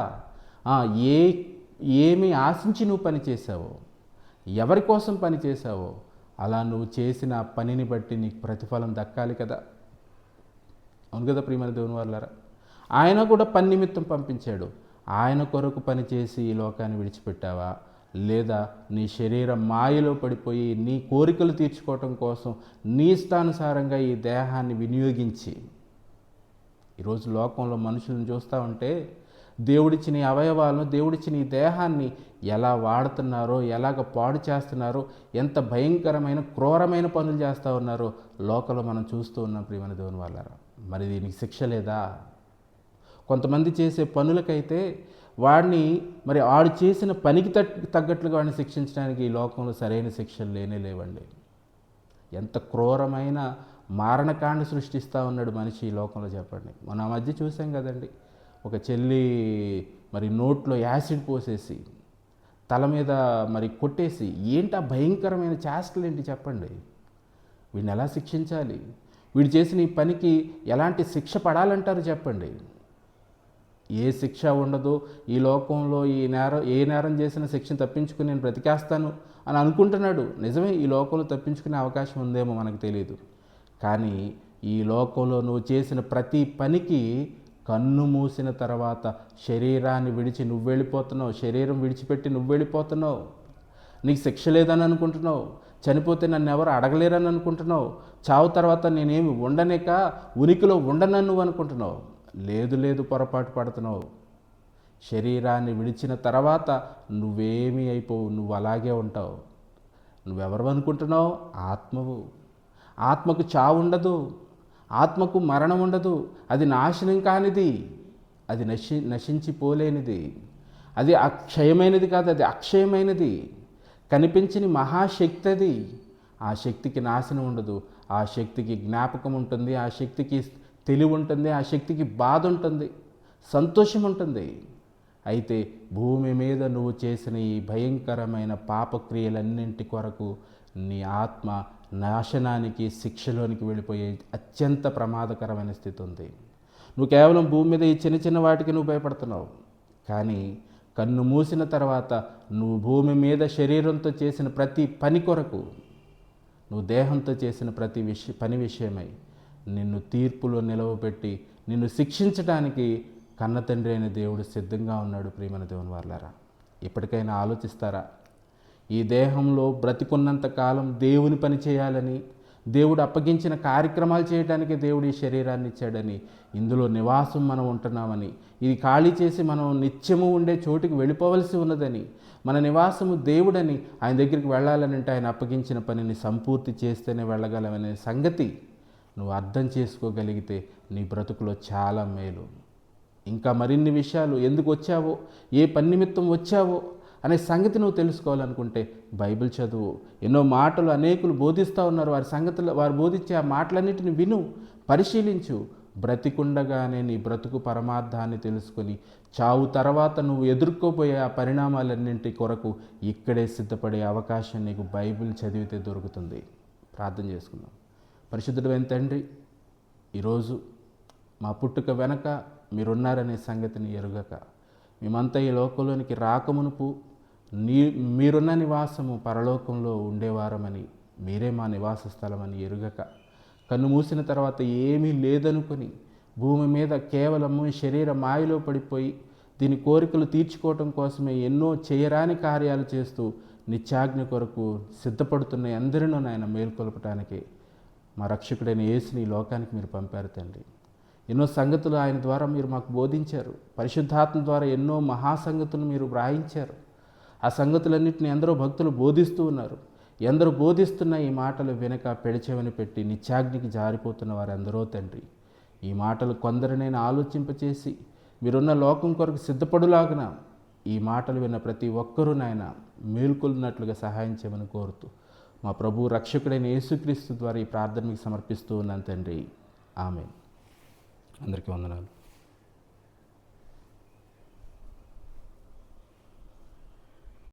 ఏమి ఆశించి నువ్వు పనిచేసావో, ఎవరి కోసం పనిచేసావో, అలా నువ్వు చేసిన పనిని బట్టి నీకు ప్రతిఫలం దక్కాలి కదా. అవును కదా ప్రియమైన దేవుని వారలారా? ఆయన కూడా పని నిమిత్తం పంపించాడు. ఆయన కొరకు పనిచేసి ఈ లోకాన్ని విడిచిపెట్టావా? లేదా నీ శరీరం మాయలో పడిపోయి నీ కోరికలు తీర్చుకోవటం కోసం నీ ఇష్టానుసారంగా ఈ దేహాన్ని వినియోగించి, ఈరోజు లోకంలో మనుషులను చూస్తూ ఉంటే దేవుడిచ్చిన ఈ అవయవాలను, దేవుడిచ్చిన ఈ దేహాన్ని ఎలా వాడుతున్నారో, ఎలాగ పాడు చేస్తున్నారో, ఎంత భయంకరమైన క్రూరమైన పనులు చేస్తూ ఉన్నారో లోకంలో మనం చూస్తూ ఉన్నాం ప్రియమైన దేవుని వాళ్ళారా. మరి దీనికి శిక్ష లేదా? కొంతమంది చేసే పనులకైతే వాడిని, మరి ఆడు చేసిన పనికి తగ్గట్లుగా వాడిని శిక్షించడానికి ఈ లోకంలో సరైన శిక్షలు లేవండి. ఎంత క్రూరమైన మారణకాండ సృష్టిస్తూ ఉన్నాడు మనిషి ఈ లోకంలో చెప్పండి. మనం ఆ మధ్య చూసాం కదండి, ఒక చెల్లి మరి నోట్లో యాసిడ్ పోసేసి తల మీద మరి కొట్టేసి, ఏంటి ఆ భయంకరమైన చేష్టలు ఏంటి చెప్పండి? వీడిని ఎలా శిక్షించాలి? వీడు చేసిన ఈ పనికి ఎలాంటి శిక్ష పడాలంటారు చెప్పండి? ఏ శిక్ష ఉండదు, ఈ లోకంలో ఏ నేరం చేసిన శిక్షను తప్పించుకుని నేను బ్రతికేస్తాను అని అనుకుంటున్నాడు. నిజమే, ఈ లోకంలో తప్పించుకునే అవకాశం ఉందేమో మనకు తెలియదు. కానీ ఈ లోకంలో నువ్వు చేసిన ప్రతి పనికి కన్ను మూసిన తర్వాత శరీరాన్ని విడిచి నువ్వు వెళ్ళిపోతున్నావు, శరీరం విడిచిపెట్టి నువ్వు వెళ్ళిపోతున్నావు. నీకు శిక్ష లేదని అనుకుంటున్నావు, చనిపోతే నన్ను ఎవరు అడగలేరని అనుకుంటున్నావు, చావు తర్వాత నేనేమి ఉండనేక ఉనికిలో ఉండనని నువ్వు అనుకుంటున్నావు. లేదు, పొరపాటు పడుతున్నావు. శరీరాన్ని విడిచిన తర్వాత నువ్వేమీ అయిపోవు, నువ్వు అలాగే ఉంటావు. నువ్వెవరు అనుకుంటున్నావు? ఆత్మవు. ఆత్మకు చావు ఉండదు, ఆత్మకు మరణం ఉండదు. అది నాశనం కానిది, అది నశించిపోలేనిది, అది అక్షయమైనది కాదు, అది అక్షయమైనది. కనిపించని మహాశక్తి అది. ఆ శక్తికి నాశనం ఉండదు, ఆ శక్తికి జ్ఞాపకం ఉంటుంది, ఆ శక్తికి తెలివి ఉంటుంది, ఆ శక్తికి బాధ ఉంటుంది, సంతోషం ఉంటుంది. అయితే భూమి మీద నువ్వు చేసిన ఈ భయంకరమైన పాపక్రియలన్నింటి కొరకు నీ ఆత్మ నాశనానికి, శిక్షలోనికి వెళ్ళిపోయే అత్యంత ప్రమాదకరమైన స్థితి ఉంది. నువ్వు కేవలం భూమి మీద ఈ చిన్న వాటికి నువ్వు భయపడుతున్నావు. కానీ కన్ను మూసిన తర్వాత నువ్వు భూమి మీద శరీరంతో చేసిన ప్రతి పని కొరకు, నువ్వు దేహంతో చేసిన ప్రతి పని విషయమై నిన్ను తీర్పులో నిలవబెట్టి నిన్ను శిక్షించడానికి కన్న తండ్రి అయిన దేవుడు సిద్ధంగా ఉన్నాడు. ప్రియమైన దేవుని వారలారా, ఇప్పటికైనా ఆలోచిస్తారా? ఈ దేహంలో బ్రతికున్నంత కాలం దేవుని పని చేయాలని, దేవుడు అప్పగించిన కార్యక్రమాలు చేయడానికి దేవుడు ఈ శరీరాన్ని ఇచ్చాడని, ఇందులో నివాసం మనం ఉంటున్నామని, ఇది ఖాళీ చేసి మనం నిత్యము ఉండే చోటుకి వెళ్ళిపోవలసి ఉన్నదని, మన నివాసము దేవుడని, ఆయన దగ్గరికి వెళ్ళాలని అంటే ఆయన అప్పగించిన పనిని సంపూర్తి చేస్తేనే వెళ్ళగలమనే సంగతి నువ్వు అర్థం చేసుకోగలిగితే నీ బ్రతుకులో చాలా మేలు. ఇంకా మరిన్ని విషయాలు, ఎందుకు వచ్చావో, ఏ పని నిమిత్తం వచ్చావో అనే సంగతి నువ్వు తెలుసుకోవాలనుకుంటే బైబిల్ చదువు. ఎన్నో మాటలు అనేకులు బోధిస్తూ ఉన్నారు, వారు బోధించే ఆ మాటలన్నిటిని విను, పరిశీలించు. బ్రతికుండగానే నీ బ్రతుకు పరమార్థాన్ని తెలుసుకొని చావు తర్వాత నువ్వు ఎదుర్కోబోయే ఆ పరిణామాలన్నింటి కొరకు ఇక్కడే సిద్ధపడే అవకాశం నీకు బైబిల్ చదివితే దొరుకుతుంది. ప్రార్థన చేసుకుందాం. పరిశుద్ధుడైన తండ్రి, ఈరోజు మా పుట్టుక వెనక మీరున్నారనే సంగతిని ఎరుగక, మేమంతా ఈ లోకంలోనికి రాకమునుపు మీరున్న నివాసము పరలోకంలో ఉండేవారమని, మీరే మా నివాస స్థలమని ఎరుగక, కన్ను మూసిన తర్వాత ఏమీ లేదనుకొని భూమి మీద కేవలము శరీర మాయలో పడిపోయి దీని కోరికలు తీర్చుకోవటం కోసమే ఎన్నో చేయరాని కార్యాలు చేస్తూ నిత్యాజ్ఞ కొరకు సిద్ధపడుతున్న అందరినూ నాయన మేల్కొల్పటానికి మా రక్షకుడైన యేసుని ఈ లోకానికి మీరు పంపారు తండ్రి. ఎన్నో సంగతులు ఆయన ద్వారా మీరు మాకు బోధించారు. పరిశుద్ధాత్మ ద్వారా ఎన్నో మహాసంగతులు మీరు వ్రాయించారు. ఆ సంగతులన్నింటినీ ఎందరో భక్తులు బోధిస్తూ ఉన్నారు. ఎందరో బోధిస్తున్న ఈ మాటలు వెనుక పెడచెవిని పెట్టి నిత్యాగ్నికి జారిపోతున్న వారెందరో తండ్రి, ఈ మాటలు కొందరినైనా ఆలోచింపచేసి మీరున్న లోకం కొరకు సిద్ధపడులాగున ఈ మాటలు విన్న ప్రతి ఒక్కరూ నాయన మేల్కొల్లినట్లుగా సహాయం చేయమని కోరుతూ మా ప్రభు రక్షకుడైన యేసుక్రీస్తు ద్వారా ఈ ప్రార్థన మీకు సమర్పిస్తూ ఉన్నాను తండ్రి. ఆమేన్. అందరికీ వందనాలు.